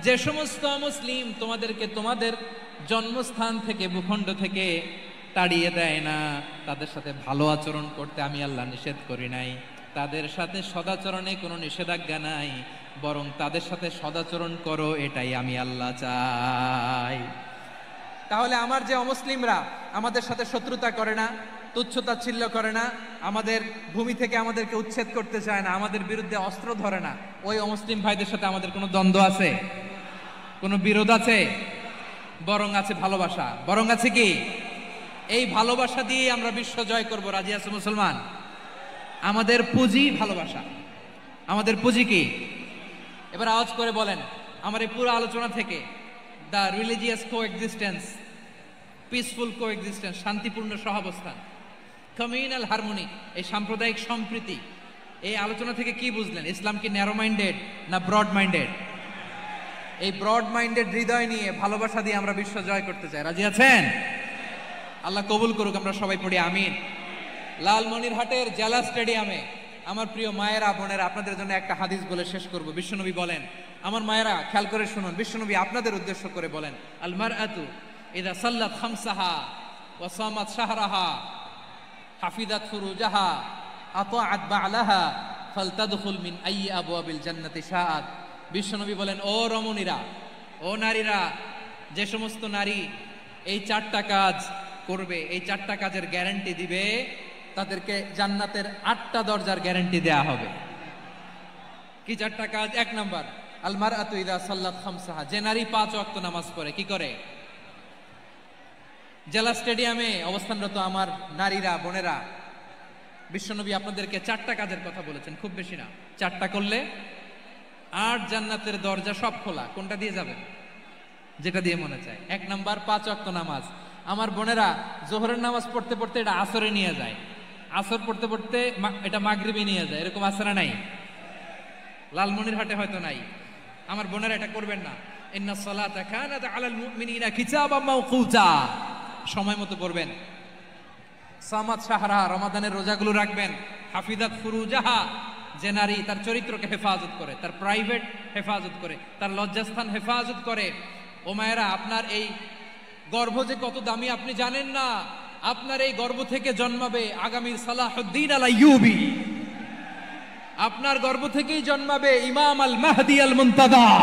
যে সমস্ত অমুসলিম তোমাদেরকে তোমাদের জন্মস্থান থেকে, ভূখণ্ড থেকে তাড়িয়ে দেয় না, তাদের সাথে ভালো আচরণ করতে আমি আল্লাহ নিষেধ করি নাই। তাদের সাথে সদাচরণে কোনো নিষেধাজ্ঞা নাই, বরং তাদের সাথে সদাচরণ করো, এটাই আমি আল্লাহ চাই। তাহলে আমার যে অমুসলিমরা আমাদের সাথে শত্রুতা করে না, তুচ্ছতাচ্ছিল্য করে না, আমাদের ভূমি থেকে আমাদেরকে উচ্ছেদ করতে চায় না, আমাদের বিরুদ্ধে অস্ত্র ধরে না, ওই অমুসলিম ভাইদের সাথে আমাদের কোনো দ্বন্দ্ব আছে? কোনো বিরোধ আছে? বরং আছে ভালোবাসা। বরং আছে কি? এই ভালোবাসা দিয়ে আমরা বিশ্ব জয় করব। রাজি আছে মুসলমান? আমাদের পুঁজি ভালোবাসা। আমাদের পুঁজি কি? এবার আওয়াজ করে বলেন, আমার এই পুরো আলোচনা থেকে the religious coexistence, peaceful coexistence, শান্তিপূর্ণ সহাবস্থান, কমিউনাল হারমোনি, এই সাম্প্রদায়িক সম্প্রীতি, এই আলোচনা থেকে কি বুঝলেন? ইসলাম কি ন্যারো মাইন্ডেড না ব্রড মাইন্ডেড? এই ব্রড মাইন্ডেড হৃদয় নিয়ে, ভালোবাসা দিয়ে আমরা বিশ্ব জয় করতে চাই। রাজি আছেন? আল্লাহ কবুল করুক। আমরা সবাই পড়ি আমিন। লালমনিরহাটের জেলা স্টেডিয়ামে আমার প্রিয় মায়েরা, বোনেরা, আপনাদের জন্য একটা হাদিস বলে শেষ করব। বিশ্বনবী বলেন, আমার মায়েরা খেয়াল করে শুনুন, বিশ্বনবী আপনাদের উদ্দেশ্য করে বলেন, আল মারআতু ইযা সাল্লাত খামসাহা ওয়া সামাত শাহরাহা হাফিজাত ফুরুজাহা আতাআত বা'লাহা ফালতাদখুল মিন আইয়ি আবওয়াবিল জান্নাতি শাআত। বিশ্বনবী বলেন, ও রমণীরা, ও নারীরা, যে সমস্ত নারী এই চারটা কাজ করবে, এই চারটা কাজের গ্যারান্টি দিবে, তাদেরকে জান্নাতের 8টা দরজার গ্যারান্টি দেয়া হবে। কি চারটা কাজ? 1 নাম্বার, আল মারআতু ইযা সাল্লাত খামসাহা, যে নারী 5 ওয়াক্ত নামাজ পড়ে। কি করে? জেলা স্টেডিয়ামে অবস্থানরত আমার নারীরা, বোনেরা, বিশ্বনবী আপনাদেরকে 4টা কাজের কথা বলেছেন, খুব বেশি না। 4টা করলে 8 জান্নাতের দরজা সব খোলা। কোনটা দিয়ে যাবেন? যেটা দিয়ে মনে চায়। 1 নাম্বার 5 ওয়াক্ত নামাজ। আমার বোনেরা জোহরের নামাজ পড়তে পড়তে এটা আসরে নিয়ে যায়, আসর পড়তে পড়তে এটা মাগরিবে নিয়ে যায়। এরকম আসরে নাই? লালমনিরহাটে হয়তো নাই। আমার বোনেরা এটা করবেন না। ইন্নাস সালাতা কানাত আলাল মুমিনিনা কিতাবাম মাওকুতা, সময় মতো পড়বেন। সামাত শাহরা, রমাদানের রোজাগুলো রাখবেন। হাফিজাত ফুরুজাহা, যে নারী তার চরিত্রকে হেফাজত করে, তার প্রাইভেট হেফাজত করে, তার লজ্জাস্থান হেফাজত করে। ও মায়েরা, আপনার এই গর্ভ যে কত দামি আপনি জানেন না। আপনার এই গর্ভ থেকে জন্মাবে আগামীর সালাহুদ্দিন আল আইয়ুবী। আপনার গর্ভ থেকেই জন্মাবে ইমাম আল মাহদি আল মুনতাযর।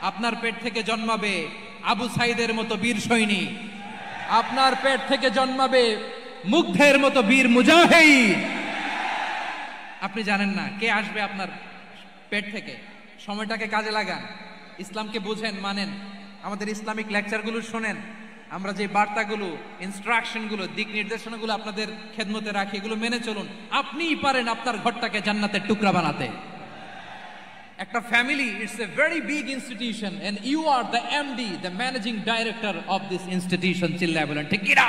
আপনার পেট থেকে জন্মাবে আবু সাইদের মতো বীর সৈনিক। আপনার পেট থেকে জন্মাবে মুগ্ধের মতো বীর মুজাহিদ। আপনি জানেন না কে আসবে আপনার পেট থেকে। সময়টাকে কাজে লাগান, ইসলামকে বুঝেন, মানেন, আমাদের ইসলামিক লেকচারগুলো শোনেন। আমরা যে বার্তাগুলো, ইনস্ট্রাকশনগুলো, দিক নির্দেশনাগুলো আপনাদের খেদমতে রাখি, এগুলো মেনে চলুন। আপনিই পারেন আপনার ঘরটাকে জান্নাতের টুকরা বানাতে। একটা family, it's a very big institution and you are the MD, the managing director of this institution. চিল্লায় বলেন ঠিক কিনা?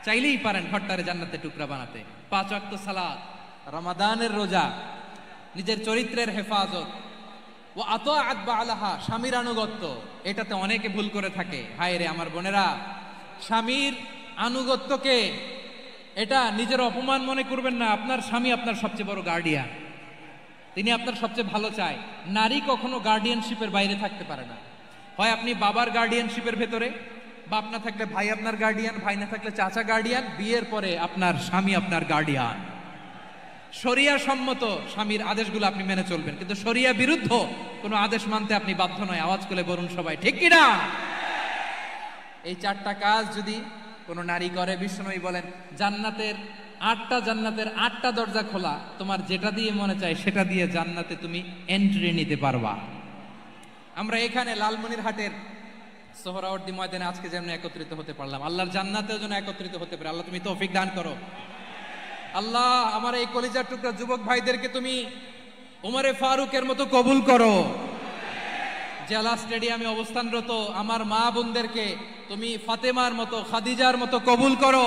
চাইলেই পারেন ঘরটারে জান্নাতের টুকরা বানাতে। 5 ওয়াক্ত সালাত, রমাদানের রোজা, নিজের চরিত্রের হেফাজত, ও আতাআত বা'লাহা, স্বামীর আনুগত্য। এটাতে অনেকে ভুল করে থাকে। হায় রে আমার বোনেরা, স্বামীর আনুগত্যকে এটা নিজের অপমান মনে করবেন না। আপনার স্বামী আপনার সবচেয়ে বড় গার্ডিয়ান, তিনি আপনার সবচেয়ে ভালো চায়। নারী কখনো গার্ডিয়ানশিপের বাইরে থাকতে পারে না। হয় আপনি বাবার গার্ডিয়ানশিপের ভেতরে, বাপ না থাকলে ভাই আপনার গার্ডিয়ান, ভাই না থাকলে চাচা গার্ডিয়ান, বিয়ের পরে আপনার স্বামী আপনার গার্ডিয়ান। শরিয়া সম্মত স্বামীর আদেশগুলো আপনি মেনে চলবেন, কিন্তু শরিয়া বিরুদ্ধ কোনো আদেশ মানতে আপনি বাধ্য নয়। আওয়াজ করে বলুন সবাই, ঠিক কিনা? এই 4টা কাজ যদি কোনো নারী করে, বিশ্বনবী বলেন জান্নাতের 8টা দরজা খোলা, তোমার যেটা দিয়ে মনে চায় সেটা দিয়ে জান্নাতে তুমি এন্ট্রি নিতে পারবা। আমরা এখানে লালমনিরহাটের সোহরাওয়ার্দী ময়দানে আজকে যেমন একত্রিত হতে পারলাম, আল্লাহর জান্নাতেও যেন একত্রিত হতে পারে। আল্লাহ তুমি তৌফিক দান করো। আল্লাহ আমার এই কলিজার টুকরা যুবক ভাইদেরকে তুমি উমরে ফারুকের মতো কবুল করো। জেলা স্টেডিয়ামে অবস্থানরত আমার মা বোনদেরকে তুমি ফাতেমার মতো, খাদিজার মতো কবুল করো।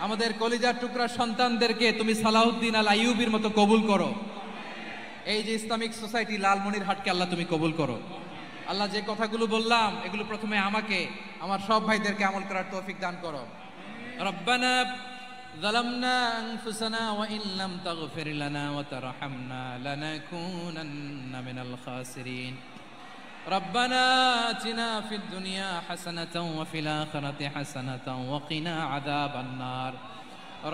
আমাদের কলিজার টুকরা সন্তানদেরকে তুমি সালাউদ্দিন আল আইয়ুবীর মতো কবুল করো। এই যে ইসলামিক সোসাইটি লালমনিরহাটকে আল্লাহ তুমি কবুল করো। আল্লাহ যে কথাগুলো বললাম এগুলো প্রথমে আমাকে, আমার সব ভাইদেরকে আমল করার তৌফিক দান করো। রব্বানা যালামনা আনফুসানা ওয়া ইন লাম তাগফির লানা ওয়া তারহামনা লানাকুনান্না মিনাল খাসিরিন। রব্বানা আতিনা ফিদ দুনিয়া হাসানাতাও ওয়া ফিল আখিরাতি হাসানাতাও ওয়া কিনা আযাবান নার।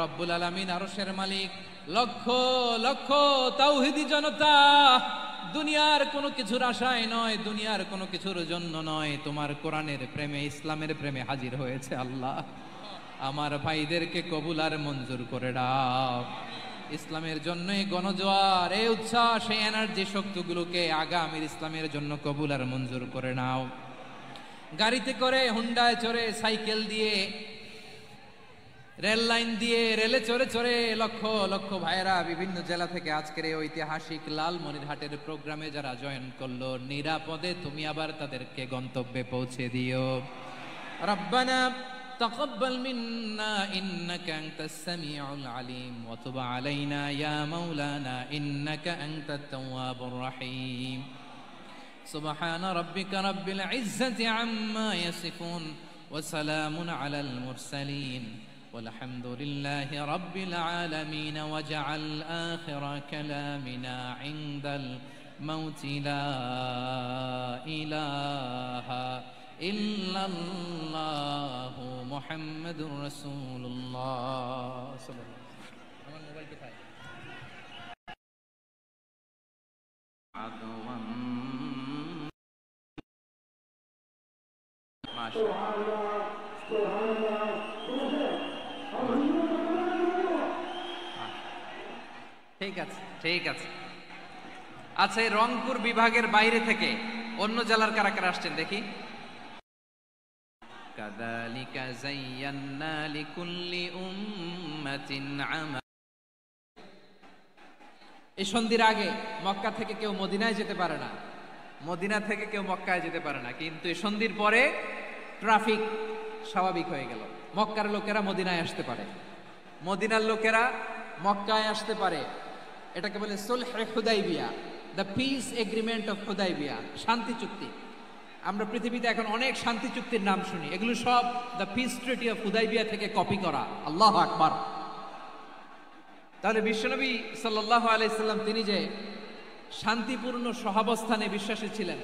রব্বুল আলামিন আরশের মালিক, লক্ষ লক্ষ তাওহীদি জনতা দুনিয়ার কোনো কিছুর আশায় নয়, দুনিয়ার কোনো কিছুর জন্য নয়, তোমার কোরআনের প্রেমে, ইসলামের প্রেমে হাজির হয়েছে। আল্লাহ আমার ভাইদেরকে কবুল আর মঞ্জুর করে দাও। ইসলামের জন্য এই গণজোয়ার, এই উচ্ছ্বাস, এই এনার্জি শক্তিগুলোকে আগামীর ইসলামের জন্য কবুল আর মঞ্জুর করে নাও। গাড়িতে করে, হুন্ডায় চড়ে, সাইকেল দিয়ে, রেল লাইন দিয়ে, রেলে চড়ে চড়ে লক্ষ লক্ষ ভাইয়েরা বিভিন্ন জেলা থেকে আজকের এই ঐতিহাসিক লালমনিরহাটের প্রোগ্রামে যারা জয়েন করলো, নিরাপদে তুমি আবার তাদেরকে গন্তব্যে পৌঁছে দিও। রব্বানা তাকাব্বাল মিন্না ইন্নাকা আনতাস সামিউল আলিম ওয়া তুব আলাইনা ইয়া মাওলানা ইন্নাকা আনতাত তাওয়াবুর রহিম। সুবহান রাব্বিকা রাব্বিল ইজ্জাতি আম্মা ইয়াসিফুন ওয়া সালামুন আলাল মুরসালিন والحمد لله رب العالمين واجعل آخر كلامنا عند الموت لا إله إلا الله محمد رسول الله صلى الله عليه وسلم. عدوا ما شاء الله. ঠিক আছে, ঠিক আছে। আচ্ছা, রংপুর বিভাগের বাইরে থেকে অন্য জেলার কারা কারা আসছেন দেখি। কাযালিকা যায়্যান্না লিকুল্লি উম্মাতিন আমাল। এই সন্ধির আগে মক্কা থেকে কেউ মদিনায় যেতে পারে না, মদিনা থেকে কেউ মক্কায় যেতে পারে না, কিন্তু এই সন্ধির পরে ট্রাফিক স্বাভাবিক হয়ে গেল। মক্কার লোকেরা মদিনায় আসতে পারে, মদিনার লোকেরা মক্কায় আসতে পারে। এটাকে বলে সুলহে হুদাইবিয়া, the peace agreement of Hudaibiya, শান্তি চুক্তি। আমরা পৃথিবীতে এখন অনেক শান্তি চুক্তির নাম শুনি, এগুলো সব the piece treaty of Hudaibiya থেকে কপি করা। আল্লাহু আকবার। তাহলে বিশ্বনবী সাল্লাল্লাহু আলাইহি সাল্লাম তিনি যে শান্তিপূর্ণ সহাবস্থানে বিশ্বাসী ছিলেন,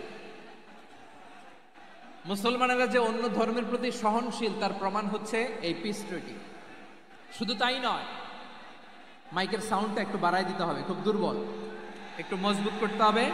মুসলমানেরা যে অন্য ধর্মের প্রতি সহনশীল, তার প্রমাণ হচ্ছে এই পিস ট্রিটি। শুধু তাই নয়, মাইকের সাউন্ডটা একটু বাড়াই দিতে হবে, খুব দুর্বল, একটু মজবুত করতে হবে।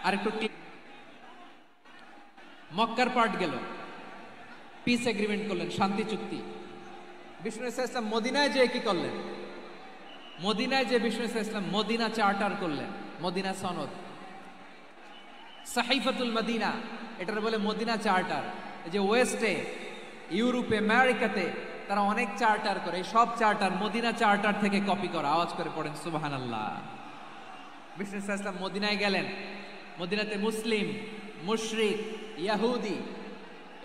আর একটু মক্কার পার্ট গেল, পিস এগ্রিমেন্ট করলেন, শান্তি চুক্তি। বিষ্ণু ইসলাম মদিনায় যে কি করলেন? মদিনায় যে বিষ্ণু ইসলাম মদিনা চার্টার করলেন, মদিনা সনদ, সাহিফাতুল মদিনা, এটার বলে মদিনা চার্টার। যে ওয়েস্টে, ইউরোপে, আমেরিকাতে তারা অনেক চার্টার করে, সব চার্টার মদিনা চার্টার থেকে কপি করা। আওয়াজ করে পড়েন সুবহানাল্লাহ। বিষ্ণু ইসলাম মদিনায় গেলেন, মদিনাতে মুসলিম, মুশরিক, ইয়াহুদি,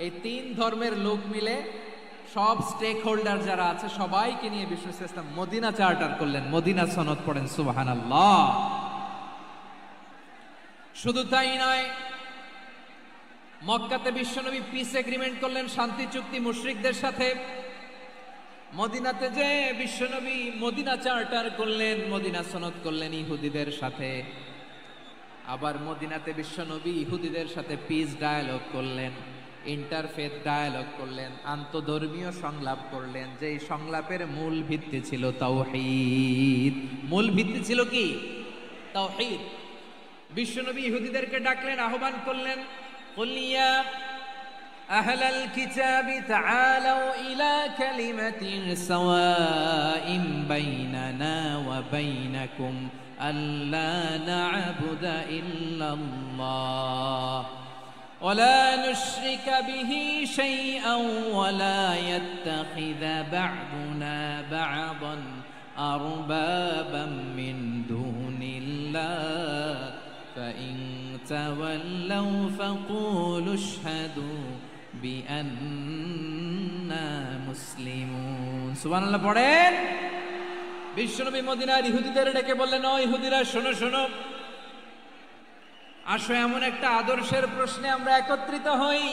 এই 3 ধর্মের লোক মিলে সব স্টেক হোল্ডার যারা আছে সবাইকে নিয়ে বিষ্ণু ইসলাম মদিনা চার্টার করলেন, মদিনা সনদ। পড়েন সুবহানাল্লাহ। শুধু তাই নয়, মক্কাতে বিশ্বনবী পিস এগ্রিমেন্ট করলেন, শান্তি চুক্তি মুশরিকদের সাথে। মদিনাতে যে বিশ্বনবী মদিনা চার্টার করলেন, মদিনা সনদ করলেন ইহুদিদের সাথে। আবার মদিনাতে বিশ্বনবী ইহুদিদের সাথে পিস ডায়ালগ করলেন, ইন্টারফেথ ডায়ালগ করলেন, আন্তধর্মীয় সংলাপ করলেন, যেই সংলাপের মূল ভিত্তি ছিল তাওহীদ। মূল ভিত্তি ছিল কি? তাওহীদ। বিশ্বনবী ইহুদিদেরকে ডাকলেন, আহ্বান করলেন, কুল ইয়া আহলাল কিতাবি তাআলাউ ইলা কালিমাতিন সাওয়াইন বাইনানা ওয়া বাইনাকুম আল্লা না'বুদা ইল্লাল্লাহ ولا نشرك به شيئا ولا يتخذ بعضنا بعضا أربابا من دون الله فإن تولوا فقولوا اشهدوا بأننا مسلمون سبحان الله পড়েন। বিশ্বনবী মদিনার ইহুদিদের ডেকে বললেন, ও ইহুদিরা শোনো শোনো, আসো এমন একটা আদর্শের প্রশ্নে আমরা একত্রিত হই,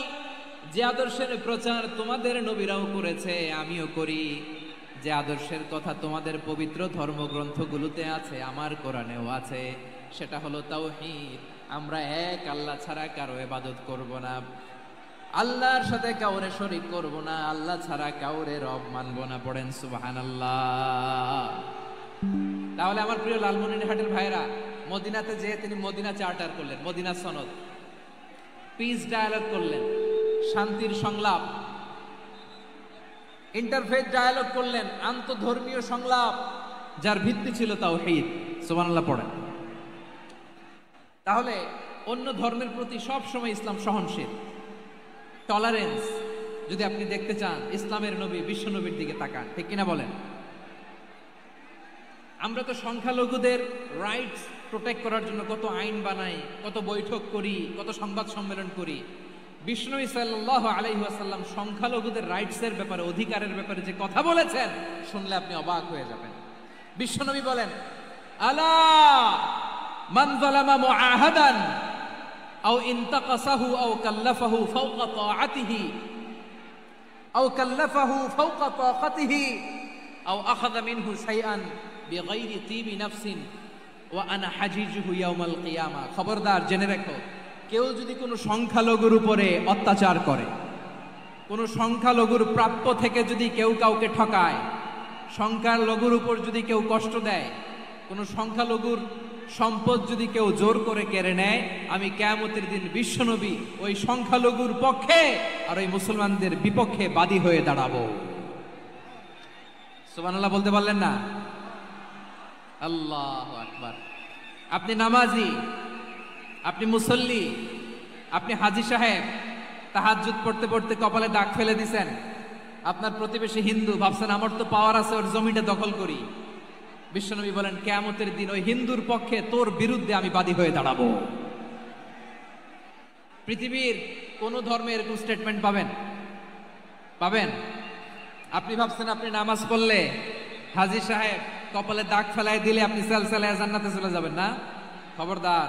যে আদর্শের প্রচার তোমাদের নবীরাও করেছে, আমিও করি, যে আদর্শের কথা তোমাদের পবিত্র ধর্মগ্রন্থগুলোতে আছে, আমার কোরআনেও আছে, সেটা হলো তাওহীদ। আমরা এক আল্লাহ ছাড়া কারো ইবাদত করব না, আল্লাহর সাথে কাউরে শরীক করব না, আল্লাহ ছাড়া কাউরে রব মানব না। পড়েন সুবহানাল্লাহ। তাহলে আমার প্রিয় লালমনিরহাটের ভাইরা, মদিনাতে যে তিনি মদিনা চার্টার করলেন, মদিনা সনদ, পিস ডায়ালগ করলেন, শান্তির সংলাপ, ইন্টারফেথ ডায়ালগ করলেন, আন্তধর্মীয় সংলাপ, যার ভিত্তি ছিল তাওহীদ। সুবহানাল্লাহ পড়েন। তাহলে অন্য ধর্মের প্রতি সব সময় ইসলাম সহনশীল, টলারেন্স। যদি আপনি দেখতে চান ইসলামের নবী বিশ্ব নবীর দিকে তাকান, ঠিক কিনা বলেন? আমরা তো সংখ্যালঘুদের রাইটস প্রোটেক্ট করার জন্য কত আইন বানাই, কত বৈঠক করি, কত সংবাদ সম্মেলন করি। বিষ্ণু সাল্লাল্লাহু আলাইহি ওয়াসাল্লাম সংখ্যালঘুদের রাইটসের ব্যাপারে, অধিকারের ব্যাপারে যে কথা বলেছেন, শুনলে আপনি অবাক হয়ে যাবেন। বিশ্বনবী বলেন, আলা মান যালামা মুআহাদান আও ইনতাকাসাহু আও কাল্লাফাহু ফাওকা তাআতিহি আও কাল্লাফাহু ফাওকা তাকাতিহি আও আখাযা মিনহু শাইআন বিগাইরি তিবি নাফসিন ওয়া আনা হাজিজুহু ইয়াউমাল কিয়ামা। খবরদার, জেনে রাখো, কেউ যদি কোনো সংখ্যালঘুর উপরে অত্যাচার করে, কোনো সংখ্যালঘুর প্রাপ্য থেকে যদি কেউ কাউকে ঠকায়, সংখ্যালঘুর উপর যদি কেউ কষ্ট দেয়, কোনো সংখ্যালঘুর সম্পদ যদি কেউ জোর করে কেড়ে নেয়, আমি কিয়ামতের দিন বিশ্বনবী ওই সংখ্যালঘুর পক্ষে আর ওই মুসলমানদের বিপক্ষে বাদী হয়ে দাঁড়াবো। সুবহানাল্লাহ বলতে পারলেন না? আল্লাহু আকবার। আপনি নামাজি, আপনি মুসল্লি, আপনি হাজী সাহেব, তাহাজ্জুদ পড়তে পড়তে কপালে দাগ ফেলে দিছেন, আপনার প্রতিবেশী হিন্দু, ভাবছেন আমার তো পাওয়ার আছে, ওর জমিটা দখল করি। বিশ্বনবী বলেন, কিয়ামতের দিন ওই হিন্দুর পক্ষে তোর বিরুদ্ধে আমি বাদী হয়ে দাঁড়াবো। পৃথিবীর কোন ধর্মে এরকম স্টেটমেন্ট পাবেন? পাবেন? আপনি ভাবছেন আপনি নামাজ পড়লে হাজী সাহেব কপালে দাগ ফেলায় দিলে আপনি সালসালায় জান্নাতে চলে যাবেন না? খবরদার।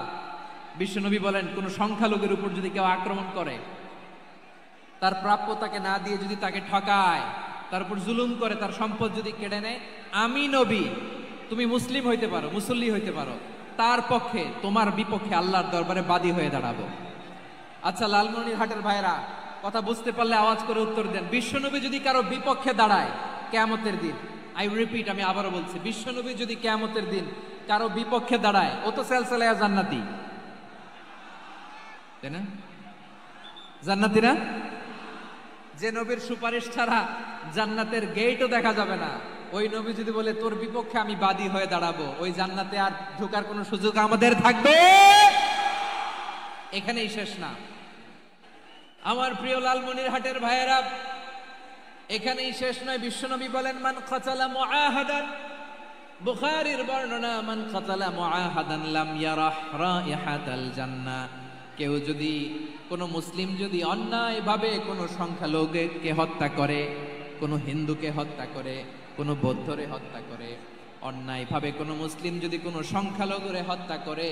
বিশ্বনবী বলেন, কোন সংখ্যালঘুর উপর যদি কেউ আক্রমণ করে, তার প্রাপ্য তাকে না দিয়ে যদি তাকে ঠকায়, তার উপর জুলুম করে, তার সম্পদ যদি কেড়ে নেয়, আমি নবী, তুমি মুসলিম হইতে পারো, মুসল্লি হইতে পারো, তার পক্ষে, তোমার বিপক্ষে আল্লাহর দরবারে বাদী হয়ে দাঁড়াবো। আচ্ছা লালমনিরহাটের ভাইরা, কথা বুঝতে পারলে আওয়াজ করে উত্তর দেন। বিশ্বনবী যদি কারো বিপক্ষে দাঁড়ায় কিয়ামতের দিন, আই রিপিট, আমি আবারও বলছি, বিশ্বনবী যদি কিয়ামতের দিন কারো বিপক্ষে দাঁড়ায়, ও তো সালসালায়া জান্নাতি, তাই না? জান্নাতি না? যে নবীর সুপারিশ ছাড়া জান্নাতের গেটও দেখা যাবে না, ওই নবী যদি বলে তোর বিপক্ষে আমি বাদী হয়ে দাঁড়াবো, ওই জান্নাতে আর ঢোকার কোনো সুযোগ আমাদের থাকবে? এখানেই শেষ না আমার প্রিয় লালমনিরহাটের ভাইয়েরা, এখানেই শেষ নয়। বিশ্বনবী বলেন, মান কাতালা মুআহাদান, বুখারীর বর্ণনা, মান কাতালা মুআহাদান লাম ইয়ারাহ রাইহাতাল জান্নাহ। কেউ যদি, কোনো মুসলিম যদি অন্যায়ভাবে কোনো সংখ্যালঘুকে হত্যা করে, কোনো হিন্দুকে হত্যা করে, কোনো বৌদ্ধরে হত্যা করে, অন্যায় ভাবে কোনো মুসলিম যদি কোনো সংখ্যালঘুরে হত্যা করে,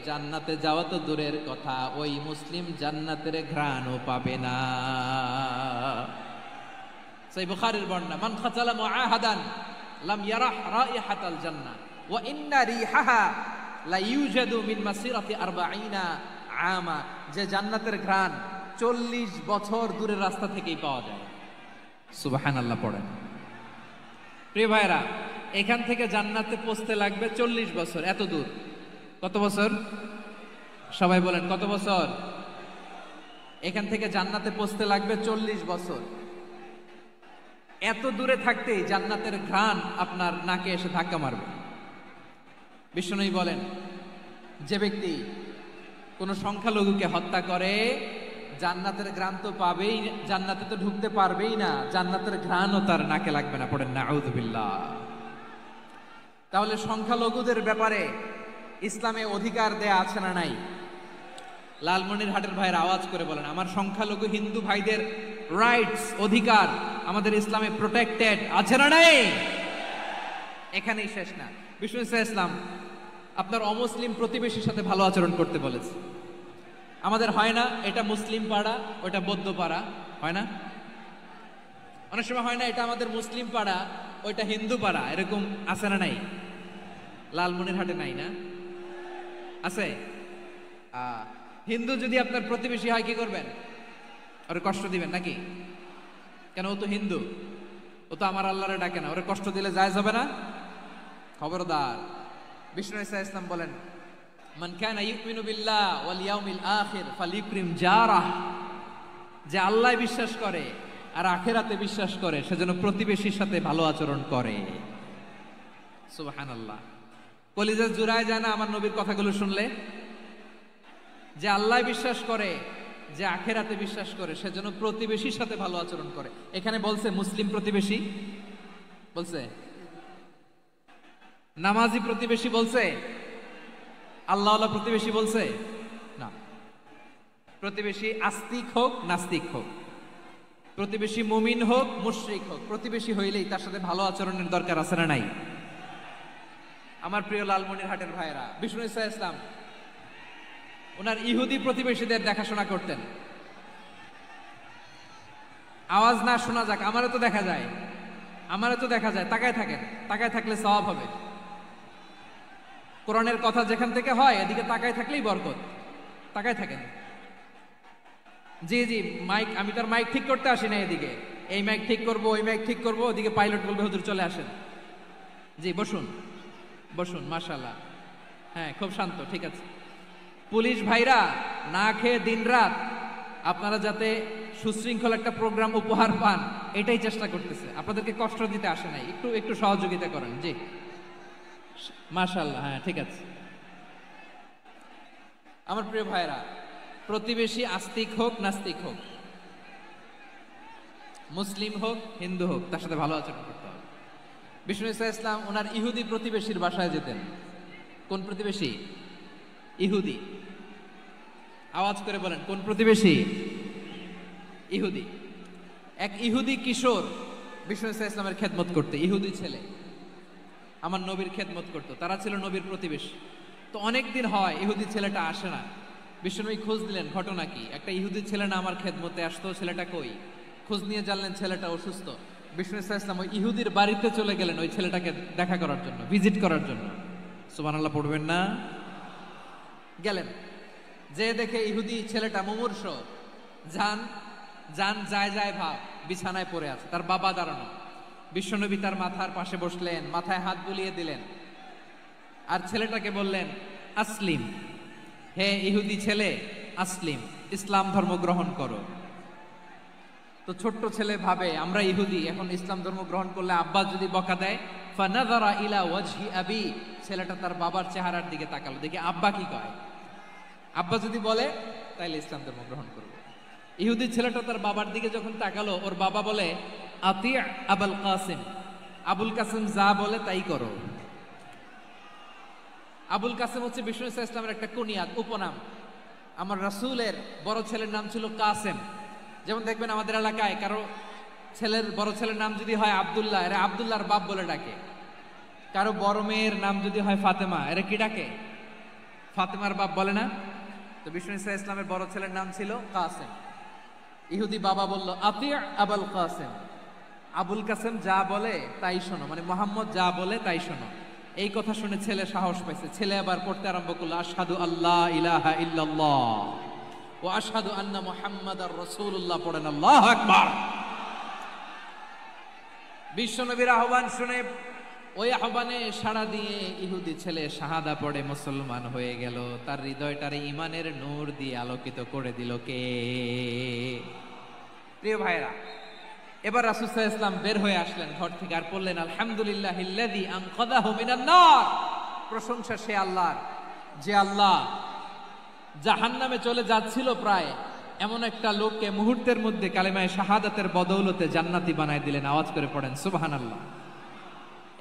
জান্নাতে যাওয়া তো দূরের কথা, ওই মুসলিম জান্নাতের ঘ্রাণও পাবে না। সহিহ বুখারীর বর্ণনা, মান খাতালা মুআহাদান লাম ইয়ারাহ রাইহাতাল জান্নাহ ওয়া ইন্না রিহাহা লা ইউজাদু মিন মাসিরাতি 40 আমা। যে জান্নাতের ঘ্রাণ 40 বছর দূরের রাস্তা থেকেই পাওয়া যায়। সুবহানাল্লাহ পড়েন। প্রিয় ভাইরা, এখান থেকে জান্নাতে পৌঁছতে লাগবে 40 বছর। এত দূর। কত বছর? সবাই বলেন কত বছর? এখান থেকে জান্নাতে পৌঁছতে লাগবে 40 বছর। এত দূরে থাকতেই জান্নাতের ঘ্রাণ আপনার নাকে এসে ধাক্কা মারবে। বিষ্ণুই বলেন, যে ব্যক্তি কোন সংখ্যালঘুকে হত্যা করে জান্নাতের ঘ্রাণ তো পাবেই, জান্নাতে তো ঢুকতে পারবেই না, জান্নাতের ঘ্রাণও তার নাকে লাগবে না। পড়েন নাউযুবিল্লাহ। তাহলে সংখ্যালঘুদের ব্যাপারে ইসলামে অধিকার দেয়া আছে না নাই? লালমনিরহাটের ভাইয়ের আওয়াজ করে বলেন, আমার সংখ্যালঘু হিন্দু ভাইদের রাইটস, অধিকার আমাদের ইসলামে প্রোটেক্টেড আছে না নাই? এখানেই শেষ না। বিষ্ণু ইসলাম আপনার অমুসলিম প্রতিবেশীর সাথে ভালো আচরণ করতে বলেছে। আমাদের হয় না এটা মুসলিম পাড়া, ওটা বৌদ্ধ পাড়া, হয় না? অনেক সময় হয় না এটা আমাদের মুসলিম পাড়া, ওইটা হিন্দু পাড়া, এরকম আছে না নাই? লালমনিরহাটে নাই না? আছে? হিন্দু যদি আপনার প্রতিবেশী হয় কি করবেন? ওরে কষ্ট দিবেন নাকি? কেন? ও তো হিন্দু, ও তো আমার আল্লাহরে ডাকে না, ওরে কষ্ট দিলে জায়েজ হবে না? খবরদার। বিষ্ণু ইসলাম বলেন, মান কানা ইউমিনু বিল্লাহ ওয়াল ইয়াউমিল আখির ফালিউকরিম জারাহ। যে আল্লাহ বিশ্বাস করে আর আখিরাতে বিশ্বাস করে সে যেন প্রতিবেশীর সাথে ভালো আচরণ করে। সুবহানাল্লাহ। কলিজা জুড়ায় যায় না আমার নবীর কথাগুলো শুনলে? যে আল্লাহ বিশ্বাস করে, যে আখিরাতে বিশ্বাস করে সে যেন প্রতিবেশীর সাথে ভালো আচরণ করে। এখানে বলছে মুসলিম প্রতিবেশী বলছে, নামাজি প্রতিবেশী বলছে, আল্লাহওয়ালা প্রতিবেশী বলছে না। প্রতিবেশী আস্তিক হোক নাস্তিক হোক, প্রতিবেশী মুমিন হোক মুশরিক হোক, প্রতিবেশী হইলেই তার সাথে ভালো আচরণের দরকার আছে না নাই? আমার প্রিয় লালমনিরহাটের ভাইয়েরা, বিষ্ণু ইসলাম ওনার ইহুদি প্রতিবেশীদের দেখাশোনা করতেন। আওয়াজ না শোনা যাক, আমারও তো দেখা যায়, আমারও তো দেখা যায়। তাকায় থাকেন, তাকায় থাকলে সওয়াব হবে। কোরআনের কথা যেখান থেকে হয় এদিকে তাকায় থাকলেই বরকত। তাকায় থাকেন। জি জি, মাইক, আমি তার মাইক ঠিক করতে আসি না এদিকে, এই মাইক ঠিক করব, ওই মাইক ঠিক করব, ওদিকে পাইলট বলবে হুজুর চলে আসেন। জি বসুন, বসুন, মাশাআল্লাহ। হ্যাঁ, খুব শান্ত, ঠিক আছে। পুলিশ ভাইরা না খেয়ে দিনরাত আপনারা যাতে সুশৃঙ্খল একটা প্রোগ্রাম উপহার পান এটাই চেষ্টা করতেছে, আপনাদেরকে কষ্ট দিতে আসে নাই। একটু একটু সহযোগিতা করেন। জি মাশাআল্লাহ। হ্যাঁ ঠিক আছে। আমার প্রিয় ভাইরা, প্রতিবেশী আস্তিক হোক নাস্তিক হোক, মুসলিম হোক হিন্দু হোক, তার সাথে ভালো আচরণ করতে হবে। বিষ্ণু ইসলাম ওনার ইহুদি প্রতিবেশীর বাসায় যেতেন। কোন প্রতিবেশী? ইহুদি। আওয়াজ করে বলেন কোন প্রতিবেশী? ইহুদি। এক ইহুদি কিশোর বিষ্ণু ইসলামের খেদমত করতে, ইহুদি ছেলে আমার নবীর খেদমত করতো, তারা ছিল নবীর প্রতিবেশী। তো অনেক দিন হয় ইহুদি ছেলেটা আসে না। বিষ্ণুনবী খোঁজ দিলেন, ঘটনা কি? একটা ইহুদি ছেলে না আমার খেদমতে আসতো, ছেলেটা কই? খোঁজ নিয়ে জানলেন ছেলেটা অসুস্থ। বিষ্ণু ইসলাম ওই ইহুদির বাড়িতে চলে গেলেন ওই ছেলেটাকে দেখা করার জন্য, ভিজিট করার জন্য। সুবহানাল্লাহ পড়বেন না? গেলেন, যে দেখে ইহুদি ছেলেটা মুমূর্ষ, জান জান যায় যায় ভাব, বিছানায় পড়ে আছে, তার বাবা দাঁড়ানো। বিশ্বনবী তার মাথার পাশে বসলেন, মাথায় হাত বুলিয়ে দিলেন, আর ছেলেটাকে বললেন আসলিম, হে ইহুদি ছেলে আসলিম, ইসলাম ধর্ম গ্রহণ করো। তো ছোট্ট ছেলে ভাবে আমরা ইহুদি, এখন ইসলাম ধর্ম গ্রহণ করলে আব্বা যদি বকা দেয়। ফানাযারা ইলা ওয়াজহি আবি, ছেলেটা তার বাবার চেহারার দিকে তাকালো, দেখি আব্বা কি কয়। আব্বা যদি বলে তাইলে ইসলাম ধর্ম গ্রহণ করব। ইহুদি ছেলেটা তার বাবার দিকে যখন তাকালো, ওর বাবা বলে আতি আবুল কাসিম, আবুল কাসিম যা বলে তাই করো। আবুল কাসিম হচ্ছে বিষ্ণু ইসলামের একটা কুনিয়াত, উপনাম। আমার রাসূলের বড় ছেলের নাম ছিল কাসেম। যেমন দেখবেন আমাদের এলাকায় কারো ছেলের বড় ছেলের নাম যদি হয় আব্দুল্লাহ, এরা আব্দুল্লাহর বাপ বলে ডাকে। কারো বড় মেয়ের নাম যদি হয় ফাতেমা, এরা কি ডাকে? ফাতেমার বাপ বলে না? তো বিষ্ণু ঈসা ইসলামের বড় ছেলের নাম ছিল কাসেম। ইহুদি বাবা বলল আতিয়া আবুল কাসেম, আবুল কাসেম যা বলে তাই শোনো, মানে মোহাম্মদ যা বলে তাই শোনো। এই কথা শুনে ছেলে সাহস পাইছে, ছেলে আবার পড়তে আরম্ভ করলো আশহাদু আল্লাহ ইলাহা ইল্লাল্লাহ ওয়া আশহাদু আন্না মুহাম্মাদার রাসূলুল্লাহ, পড়েন আল্লাহু আকবার। বিশ্বনবীর আহ্বান শুনে ওই আহ্বানে সাড়া দিয়ে ইহুদি ছেলে শাহাদা পড়ে মুসলমান হয়ে গেল। তার হৃদয়টারে ইমানের নূর দিয়ে আলোকিত করে দিল কে? প্রিয় ভাইরা, এবার রাসূল সাল্লাল্লাহু আলাইহি ওয়াসাল্লাম বের হয়ে আসলেন ঘর থেকে, আর বললেন আলহামদুলিল্লাহিল্লাযী আনকাযাহু মিনান নার, প্রশংসা সে আল্লাহর যে আল্লাহ জাহান্নামে চলে যাচ্ছিল প্রায় এমন একটা লোককে মুহূর্তের মধ্যে কালেমায়ে শাহাদাতের বদৌলতে জান্নাতি বানায় দিলেন। আওয়াজ করে পড়েন সুবহানাল্লাহ।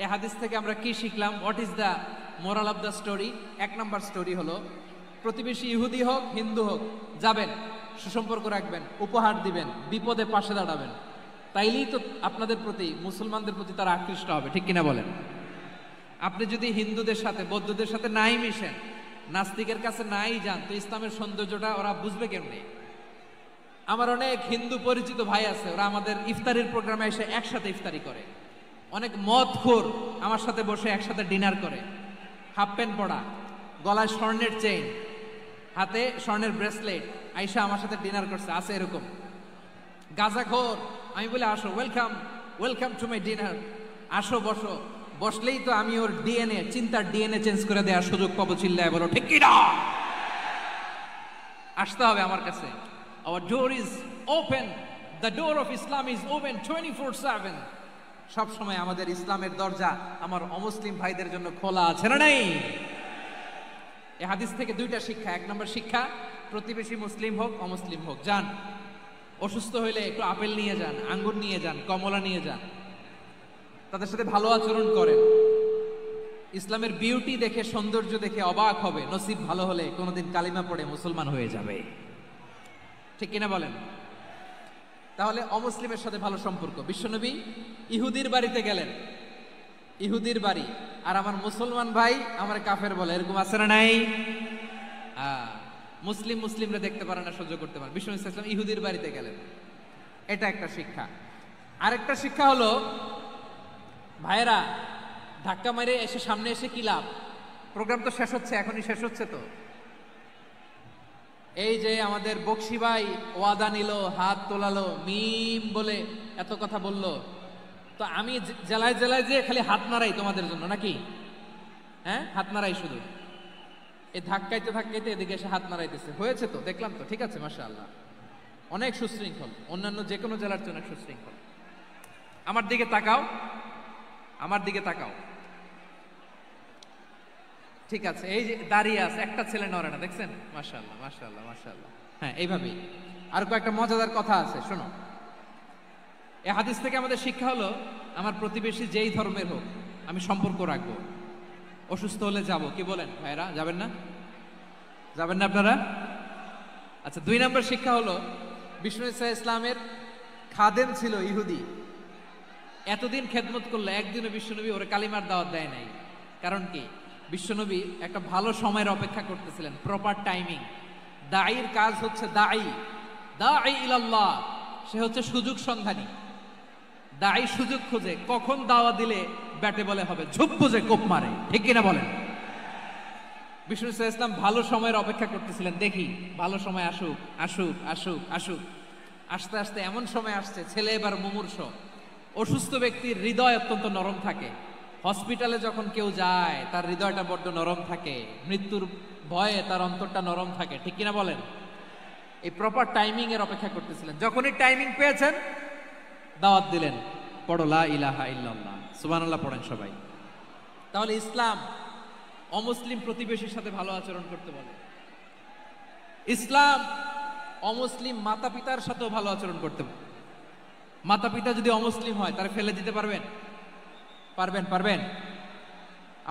এই হাদিস থেকে আমরা কি শিখলাম? What is the moral of the story? এক নম্বর স্টোরি হলো, প্রতিবেশী ইহুদি হোক হিন্দু হোক, যাবেন, সুসম্পর্ক রাখবেন, উপহার দিবেন, বিপদে পাশে দাঁড়াবেন, তাইলেই তো আপনাদের প্রতি, মুসলমানদের প্রতি তারা আকৃষ্ট হবে, ঠিক কিনা বলেন? আপনি যদি হিন্দুদের সাথে বৌদ্ধদের সাথে নাই মিশেন, নাস্তিকের কাছে নাই যান, তো ইসলামের সৌন্দর্যটা ওরা বুঝবে কেমনে? আমার অনেক হিন্দু পরিচিত ভাই আছে, ওরা আমাদের ইফতারির প্রোগ্রামে এসে একসাথে ইফতারি করে। অনেক মদখোর আমার সাথে বসে একসাথে ডিনার করে, হাফ প্যান্ট পরা, গলায় স্বর্ণের চেইন, হাতে স্বর্ণের ব্রেসলেট, আইসা আমার সাথে ডিনার করছে, আছে এরকম। গাঁজাখোর, আমি বলে আসো, welcome welcome to my dinner, আসো বসো, বসলেই তো আমি ওর ডিএনএ, চিন্তার ডিএনএ চেঞ্জ করে দেওয়ার সুযোগ পাবো। চিল্লায় বলো ঠিক কি না? আসতে হবে আমার কাছে। Our door is open, the door of Islam is open 24/7। সব সময় আমাদের ইসলামের দরজা আমার অমুসলিম ভাইদের জন্য খোলা আছে না নাই? এই হাদিস থেকে দুইটা শিক্ষা। এক নম্বর শিক্ষা, প্রতিবেশী মুসলিম হোক অমুসলিম হোক, যান, অসুস্থ হইলে একটু আপেল নিয়ে যান, আঙ্গুর নিয়ে যান, কমলা নিয়ে যান, তাদের সাথে ভালো আচরণ করেন। ইসলামের বিউটি দেখে, সৌন্দর্য দেখে অবাক হবে, নসিব ভালো হলে কোনোদিন কালিমা পড়ে মুসলমান হয়ে যাবে, ঠিক কিনা বলেন? তাহলে অমুসলিমের সাথে ভালো সম্পর্ক। বিশ্বনবী ইহুদির বাড়িতে গেলেন, ইহুদির বাড়ি, আর আমার মুসলমান ভাই আমার কাফের বলে, এরকম আছে না নাই? মুসলিম মুসলিমরা দেখতে পারে না, সহ্য করতে পারে। বিশ্বনবী সাল্লাল্লাহু আলাইহি ওয়াসাল্লাম ইহুদির বাড়িতে গেলেন, এটা একটা শিক্ষা। আরেকটা শিক্ষা হলো, ভাইরা ধাক্কা মারে এসে সামনে এসে কি লাভ? প্রোগ্রাম তো শেষ হচ্ছে, এখনই শেষ হচ্ছে। তো এই যে আমাদের বকশি ভাই ওয়াদা নিল, হাত তোলালো, মিম বলে এত কথা বলল, তো আমি জেলায় জেলায় যে খালি হাত নাড়াই তোমাদের জন্য নাকি? হ্যাঁ, হাত নাড়াই শুধু। এই ধাক্কাইতে ধাক্কাইতে এদিকে এসে হাত নাড়াইতেছে, হয়েছে তো, দেখলাম তো, ঠিক আছে, মাশাআল্লাহ, অনেক সুশৃঙ্খল, অন্যান্য যে কোনো জেলার জন্য সুশৃঙ্খল। আমার দিকে তাকাও, আমার দিকে তাকাও, ঠিক আছে। এই যে দাঁড়িয়ে আছে, একটা ছেলে নড়ে না, দেখছেন? মাশাআল্লাহ মাশাআল্লাহ মাশাআল্লাহ। হ্যাঁ, এইভাবেই। আর কয়েকটা মজাদার কথা আছে, শোনো। এই হাদিস থেকে আমাদের শিক্ষা হলো, আমার প্রতিবেশী যেই ধর্মের হোক আমি সম্পর্ক রাখবো। অসুস্থ হলে যাব, কি বলেন ভাইরা? যাবেন না? যাবেন না আপনারা? আচ্ছা, 2 নম্বর শিক্ষা হলো, বিষ্ণু ঈসা ইসলামের খাদেম ছিল ইহুদি, এতদিন খেদমত করলো, একদিনও বিশ্বনবী ওরে কালিমার দাওয়াত দেয় নাই। কারণ কি? বিশ্বনবী একটা ভালো সময়ের অপেক্ষা করতেছিলেন, প্রপার টাইমিং। দাঈর কাজ হচ্ছে দাঈ ইলাল্লাহ, সে হচ্ছে সুযোগ সন্ধানী। দাঈ সুযোগ খোঁজে, কখন দাওয়া দিলে ব্যাটে বলে হবে, ঝুপ বুঝে কোপ মারে, ঠিক কিনা বলেন? বিষ্ণু ইসলাম ভালো সময়ের অপেক্ষা করতেছিলেন, দেখি ভালো সময় আসুক আসুক আসুক আসুক। আস্তে আস্তে এমন সময় আসছে, ছেলে এবার মুমূর্ষ। অসুস্থ ব্যক্তির হৃদয় অত্যন্ত নরম থাকে, হসপিটালে যখন কেউ যায় তার হৃদয়টা বড্ড নরম থাকে, মৃত্যুর ভয়ে তার অন্তরটা নরম থাকে, ঠিক কিনা বলেন? এই প্রপার টাইমিং এর অপেক্ষা করতেছিলেন। যখনই টাইমিং পেয়েছেন, দাওয়াত দিলেন, পড়ো লা ইলাহা ইল্লাল্লাহ, সুবহানাল্লাহ পড়েন সবাই। তাহলে ইসলাম অমুসলিম প্রতিবেশীর সাথে ভালো আচরণ করতে বলে। ইসলাম অমুসলিম মাতা পিতার সাথেও ভালো আচরণ করতে বলে। মাতা পিতা যদি অমুসলিম হয়, তারা ফেলে দিতে পারবেন? পারবেন? পারবেন?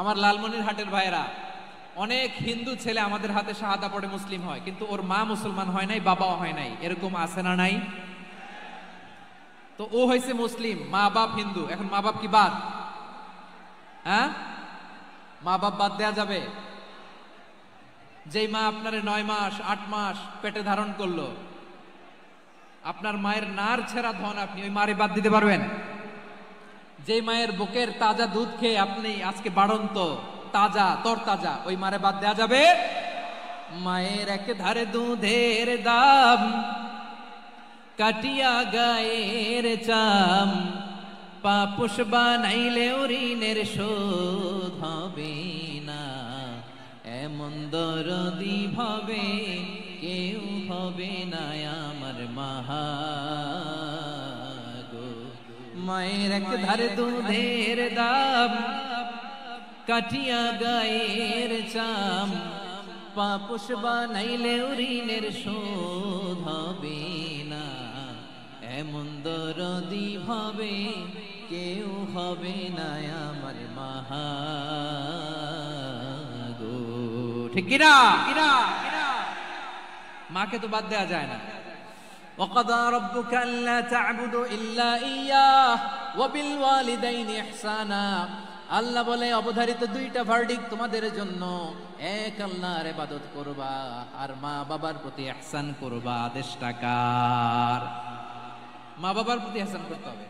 আমার লালমনিরহাটের ভাইয়েরা, অনেক হিন্দু ছেলে আমাদের হাতে শাহাদা পড়ে মুসলিম হয়, কিন্তু ওর মা মুসলমান হয় নাই, বাবাও হয় নাই, এরকম আছে না নাই? তো ও হয়েছে মুসলিম, মা বাপ হিন্দু, এখন মা বাপ কি বাদ? হ্যাঁ, মা বাপ বাদ দেয়া যাবে? যেই মা আপনারে 9 মাস 8 মাস পেটে ধারণ করলো, আপনার মায়ের নার ছেঁড়া ধন আপনি ওই মারে বাদ দিতে পারবেন? যে মায়ের বুকের তাজা দুধ খেয়ে আপনি আজকে বাড়ন্ত তাজা তরতাজা, ওই মারে বাদ দেয়া যাবে? মায়ের এক ধারে দুধের দাম, কাটিয়া গায়ের চাম, পাপুষ বানাইলেও ঋণের শোধ হবে না, এমন দরদি ভাবে কেউ হবে না আমার মাহা গো। মায়ের এক ধারে দুধের দাম, কাটিয়া গায়ের চাম, পাপুষ বানাইলেও ঋণের শোধ হবে না, এমন দরদি ভাবে কেউ হবে না আমার মাহা গো। ঠিক কিনা? মাকে তো বাদ দেয়া যায় না। وقضى ربك ألا تعبدوا إلا إياه وبالوالدين إحسانا। আল্লাহ বলে অবধারিত দুইটা ভার্ডিক্ট তোমাদের জন্য, এক আল্লাহর ইবাদত করবা আর মা বাবার প্রতি ইহসান করবা। আদেশটা কার? মা বাবার প্রতি ইহসান করতে হবে।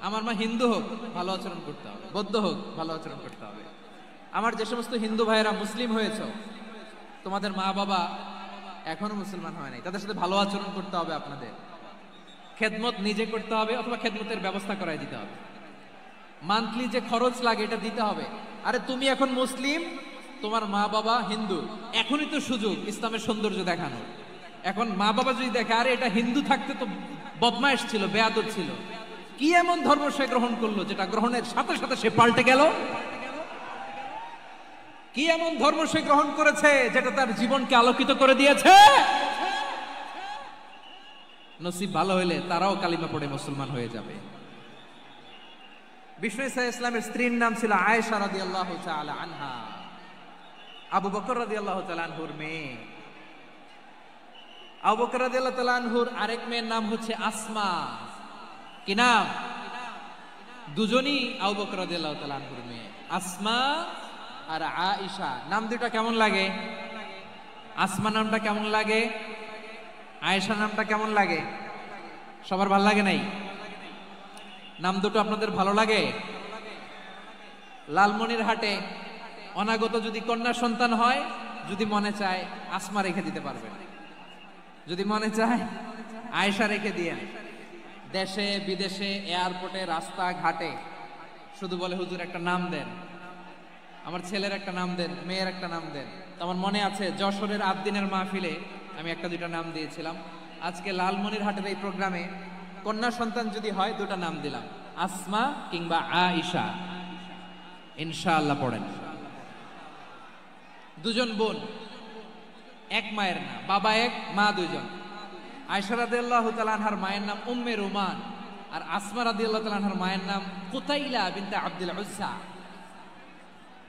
আমার মা হিন্দু হোক ভালো আচরণ করতে হবে, বৌদ্ধ হোক ভালো আচরণ করতে হবে। আমার যে সমস্ত হিন্দু ভাইয়েরা মুসলিম হয়েছে, তোমাদের মা বাবা এখনো মুসলমান হয় নাই, তাদের সাথে ভালো আচরণ করতে হবে। আপনাদের খেদমত নিজে করতে হবে অথবা খেদমতের ব্যবস্থা করাই দিতে হবে। মান্থলি যে খরচ লাগে এটা দিতে হবে। আরে তুমি এখন মুসলিম, তোমার মা বাবা হিন্দু, এখনই তো সুযোগ ইসলামের সৌন্দর্য দেখানোর। এখন মা বাবা যদি দেখে আরে এটা হিন্দু থাকতে তো বদমাইশ ছিল, বেয়াদব ছিল, কি এমন ধর্ম সে গ্রহণ করলো যেটা গ্রহণের সাথে সাথে সে পাল্টে গেল? কি এমন ধর্ম সে গ্রহণ করেছে যেটা তার জীবনকে আলোকিত করে দিয়েছে? নসিব ভালো হইলে তারাও কালিমা পড়ে মুসলমান হয়ে যাবে। বিষ্ণু ইসা ইসলামের স্ত্রীর নাম ছিল আয়েশা রাদিয়াল্লাহু তাআলা আনহা, আবু বকর রাদিয়াল্লাহু তাআলা আনহুর মেয়ে। আবু বকর রাদিয়াল্লাহু তাআলা আনহুর আরেক মেয়ের নাম হচ্ছে আসমা। কি নাম? দুজনই আবু বকর রাদিয়াল্লাহু তাআলা আনহুর মেয়ে, আসমা আর আয়েশা। নাম দুটো কেমন লাগে? আসমা নামটা কেমন লাগে? আয়েশা নামটা কেমন লাগে? সবার ভালো লাগে নাই? নাম দুটো আপনাদের ভালো লাগে? লালমনিরহাটে অনাগত যদি কন্যা সন্তান হয়, যদি মনে চায় আসমা রেখে দিতে পারবেন, যদি মনে চায় আয়েশা রেখে দিয়েন। দেশে বিদেশে এয়ারপোর্টে রাস্তা ঘাটে শুধু বলে হুজুর একটা নাম দেন, আমার ছেলের একটা নাম দেন, মেয়ের একটা নাম দেন। তো আমার মনে আছে যশোরের আদ্দিনের মাহফিলে আমি একটা দুইটা নাম দিয়েছিলাম। আজকে লালমনিরহাটের এই প্রোগ্রামে কন্যা সন্তান যদি হয় দুটা নাম দিলাম, আসমা কিংবা আয়েশা। ইনশাআল্লাহ পড়েন। দুজন বোন, এক মায়ের না, বাবা এক মা দুজন। আয়েশা রাদিয়াল্লাহু তাআলা আনহার মায়ের নাম উম্মে রুমান, আর আসমা রাদিয়াল্লাহু তাআলা আনহার মায়ের নাম কুতাইলা বিনতে আব্দুল উজ্জা।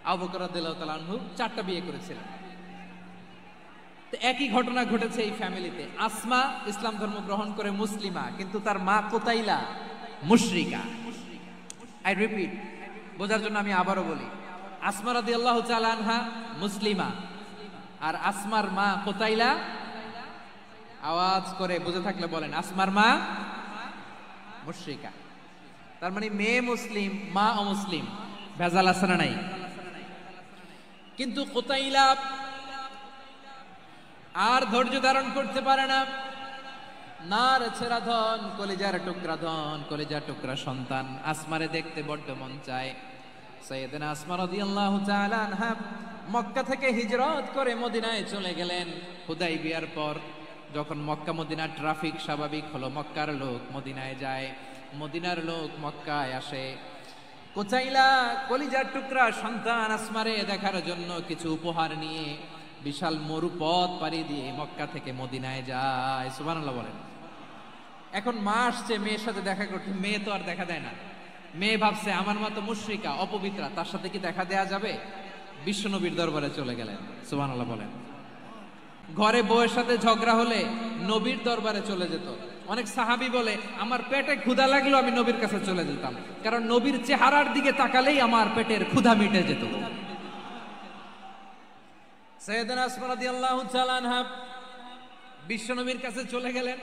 আবু বকর রাদিয়াল্লাহু তাআলা আনহু 4টা বিয়ে করেছিলেন। তো একই ঘটনা ঘটেছে এই ফ্যামিলিতে। আসমা ইসলাম ধর্ম গ্রহণ করে মুসলিমা, কিন্তু তার মা কুতাইলা মুশরিকা। আই রিপিট, বোঝার জন্য আমি আবারও বলি, আসমা রাদিয়াল্লাহু তাআলা আনহা মুসলিমা, আর আসমার মা কুতাইলা, আওয়াজ করে বুঝে থাকলে বলেন, আসমার মা মুশরিকা। তার মানে মেয়ে মুসলিম, মা অমুসলিম। ভেজাল আছে না নাই? কিন্তু কুতাইলা আর ধৈর্য ধারণ করতে পারে না। নার ছেঁড়া ধন, কলিজার টুকরা ধন, কলিজার টুকরা সন্তান আসমারে দেখতে বড্ড মন চায়। সাইয়েদনা আসমা রাদিয়াল্লাহু তাআলা আনহা মক্কা থেকে হিজরত করে মদিনায় চলে গেলেন হুদাইবিয়ার পর। যখন মক্কা মদিনার ট্রাফিক স্বাভাবিক হলো, মক্কার লোক মদিনায় যায়, মদিনার লোক মক্কায় আসে। কুতাইলা কলিজার টুকরা সন্তান আসমারে দেখার জন্য কিছু উপহার নিয়ে বিশাল মরুপথ পাড়ি দিয়ে মক্কা থেকে মদিনায় যায়। সুবহানাল্লাহ বলেন। এখন মা আসছে মেয়ের সাথে দেখা করতে, মেয়ে তো আর দেখা দেয় না। মেয়ে ভাবছে আমার মা তো মুশরিকা, অপবিত্রা, তার সাথে কি দেখা দেয়া যাবে? বিশ্বনবীর দরবারে চলে গেলেন। সুবহানাল্লাহ বলেন। ঘরে বউয়ের সাথে ঝগড়া হলে নবীর দরবারে চলে যেত। অনেক সাহাবী বলে আমার পেটে ক্ষুধা লাগলো আমি নবীর কাছে চলে যেতাম, কারণ নবীর চেহারার দিকে তাকালেই আমার পেটের ক্ষুধা মিটে যেত। সাইয়েদানা আসমা রাদিয়াল্লাহু তাআলা আনহা বিশ্বনবীর কাছে চলে গেলেন,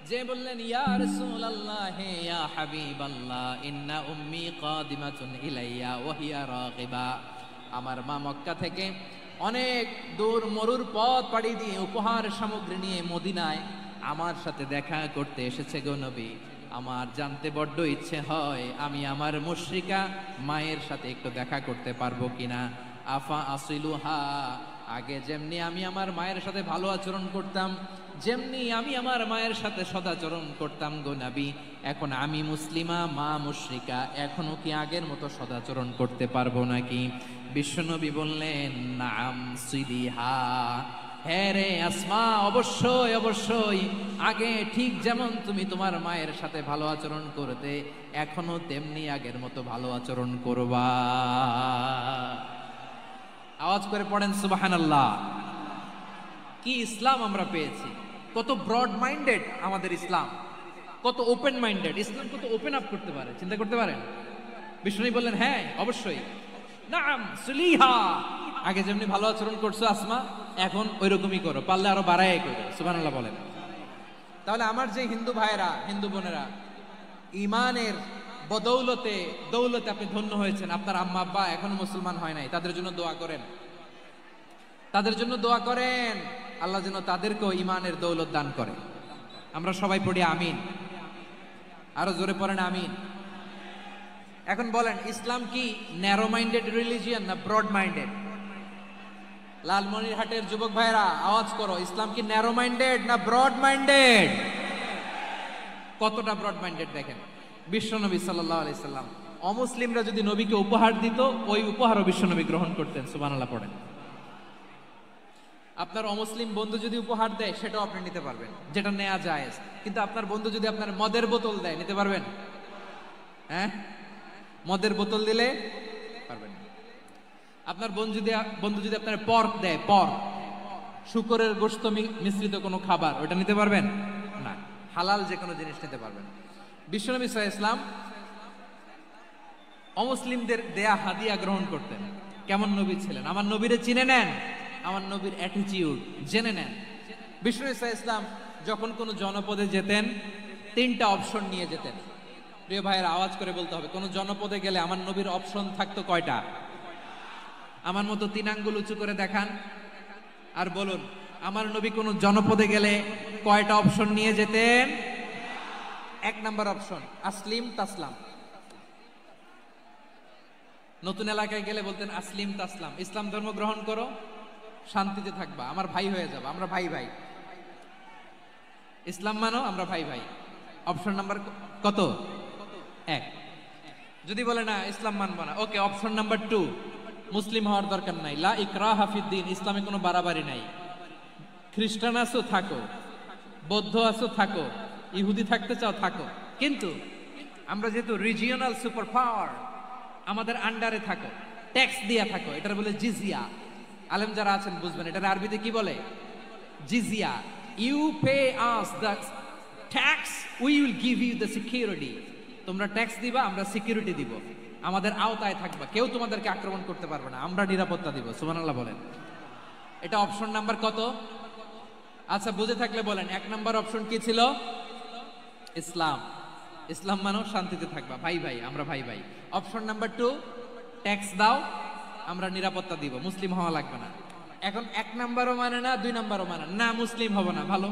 যে বললেন, ইয়া রাসূলুল্লাহ, ইয়া হাবিবাল্লাহ, ইন্না উম্মি কাদিমাতুন ইলাইয়া ওয়া হিয়া রাগিবা। আমার মা মক্কা থেকে অনেক দূর মরুর পথ পাড়ি দিয়ে উপহার সামগ্রী নিয়ে মদিনায় আমার সাথে দেখা করতে এসেছে গো নবী। আমার জানতে বড্ড ইচ্ছে হয় আমি আমার মুশরিকা মায়ের সাথে একটু দেখা করতে পারবো কিনা। আফা আসিলুহা, আগে যেমনি আমি আমার মায়ের সাথে ভালো আচরণ করতাম, যেমনি আমি আমার মায়ের সাথে সদাচরণ করতাম গো নবী, এখন আমি মুসলিমা, মা মুশরিকা, এখনো কি আগের মতো সদাচরণ করতে পারবো নাকি? বিশ্বনবী বললেন, নাম সিলিহা, হ্যাঁ রে আসমা, অবশ্যই অবশ্যই, আগে ঠিক যেমন তুমি তোমার মায়ের সাথে ভালো আচরণ করতে, এখনো তেমনি আগের মতো ভালো আচরণ করবা। আওয়াজ করে পড়েন সুবহানাল্লাহ। কি ইসলাম আমরা পেয়েছি! কত ব্রড মাইন্ডেড আমাদের ইসলাম, কত ওপেন মাইন্ডেড ইসলাম, কত ওপেন আপ করতে পারে, চিন্তা করতে পারেন। বিষ্ণু বললেন, হ্যাঁ অবশ্যই, নাম সুলিহা, আগে যেমনি ভালো আচরণ করছো আসমা, এখন ওই রকমই করো, পারলে আরো বাড়াই করো। সুবহানাল্লাহ বলেন। তাহলে আমার যে হিন্দু ভাইয়েরা, হিন্দু বোনেরা, ইমানের বদৌলতে দৌলতে আপনি ধন্য হয়েছেন, আপনার আম্মা আব্বা এখনো মুসলমান হয় নাই, তাদের জন্য দোয়া করেন, তাদের জন্য দোয়া করেন, আল্লাহ যেন তাদেরকেও ইমানের দৌলত দান করে। আমরা সবাই পড়ি আমিন, আরো জোরে পড়েন আমিন। এখন বলেন, ইসলাম কি ন্যারো মাইন্ডেড রিলিজিয়ান না ব্রড মাইন্ডেড? লালমনিরহাটের যুবক ভাইরা আওয়াজ করো, ইসলাম কি ন্যারো মাইন্ডেড না ব্রড মাইন্ডেড? কতটা ব্রড মাইন্ডেড দেখেন। বিশ্বনবী সাল্লাল্লাহু আলাইহি সাল্লাম অমুসলিমরা যদি নবীকে উপহার দিত, ওই উপহারও বিশ্বনবী গ্রহণ করতেন। সুবহানাল্লাহ পড়েন। আপনার অমুসলিম বন্ধু যদি উপহার দেয়, সেটাও আপনি নিতে পারবেন, যেটা নেওয়া জায়েজ। কিন্তু আপনার বন্ধু যদি আপনার মদের বোতল দেয়, নিতে পারবেন? হ্যাঁ, মদের বোতল দিলে পারবেন না। আপনার বন্ধু যদি আপনার পর্ক দেয়, পর্ক, শূকরের গোশত মিশ্রিত কোনো খাবার, ওটা নিতে পারবেন না। হালাল যে কোনো জিনিস নিতে পারবেন। বিশ্বনবী সাল্লাল্লাহু আলাইহি ওয়াসাল্লাম অমুসলিমদের দেয়া হাদিয়া গ্রহণ করতেন। কেমন নবী ছিলেন! আমার নবীরে চিনে নেন, আমার নবীর অ্যাটিটিউড জেনে নেন। বিশ্বনবী সাল্লাল্লাহু আলাইহি ওয়াসাল্লাম যখন কোনো জনপদে যেতেন, 3টা অপশন নিয়ে যেতেন। প্রিয় ভাইয়ের আওয়াজ করে বলতে হবে, কোন জনপদে গেলে আমার নবীর অপশন থাকতো কয়টা? আমার মতো 3 আঙ্গুল উঁচু করে দেখান আর বলুন, আমার নবী কোন জনপদে গেলে কয়টা অপশন নিয়ে যেতেন? 1 নাম্বার অপশন, আসলিম তাসলাম। নতুন এলাকায় গেলে বলতেন আসলিম তাসলাম, ইসলাম ধর্ম গ্রহণ করো, শান্তিতে থাকবা, আমার ভাই হয়ে যাবা, আমরা ভাই ভাই। ইসলাম মানো, আমরা ভাই ভাই। অপশন নাম্বার কত? 1। যদি বলে না ইসলাম মানবো না, ওকে, অপশন নাম্বার 2, মুসলিম হওয়ার দরকার নাই, লা ইকরাহা ফিদ্দিন, ইসলামে কোনো বাড়াবাড়ি নাই। খ্রিস্টান আছো থাকো, বৌদ্ধ আছো থাকো, ইহুদি থাকতে চাও থাকো, কিন্তু আমরা যেহেতু রিজিওনাল সুপার পাওয়ার, আমাদের আন্ডারে থাকো, ট্যাক্স দিয়া থাকো, এটার বলে জিজিয়া। আলেম যারা আছেন বুঝবেন, এটার আরবিতে কি বলে? জিজিয়া। You pay us the tax, we will give you the security. তোমরা ট্যাক্স দিবা, আমরা সিকিউরিটি দিব, আমাদের আওতায় থাকবা, কেউ তোমাদেরকে আক্রমণ করতে পারবে না, আমরা নিরাপত্তা দিব। সুবহানাল্লাহ বলেন। এটা অপশন নাম্বার কত? আচ্ছা, বুঝে থাকলে বলেন, 1 নাম্বার অপশন কি ছিল? ইসলাম। ইসলাম মানো, শান্তিতে থাকবা, ভাই ভাই, আমরা ভাই ভাই। অপশন নাম্বার 2, ট্যাক্স দাও, আমরা নিরাপত্তা দিব, মুসলিম হওয়া লাগবে না। এখন 1 নাম্বারও মানে না, 2 নাম্বারও মানে না, মুসলিম হব না, ভালো।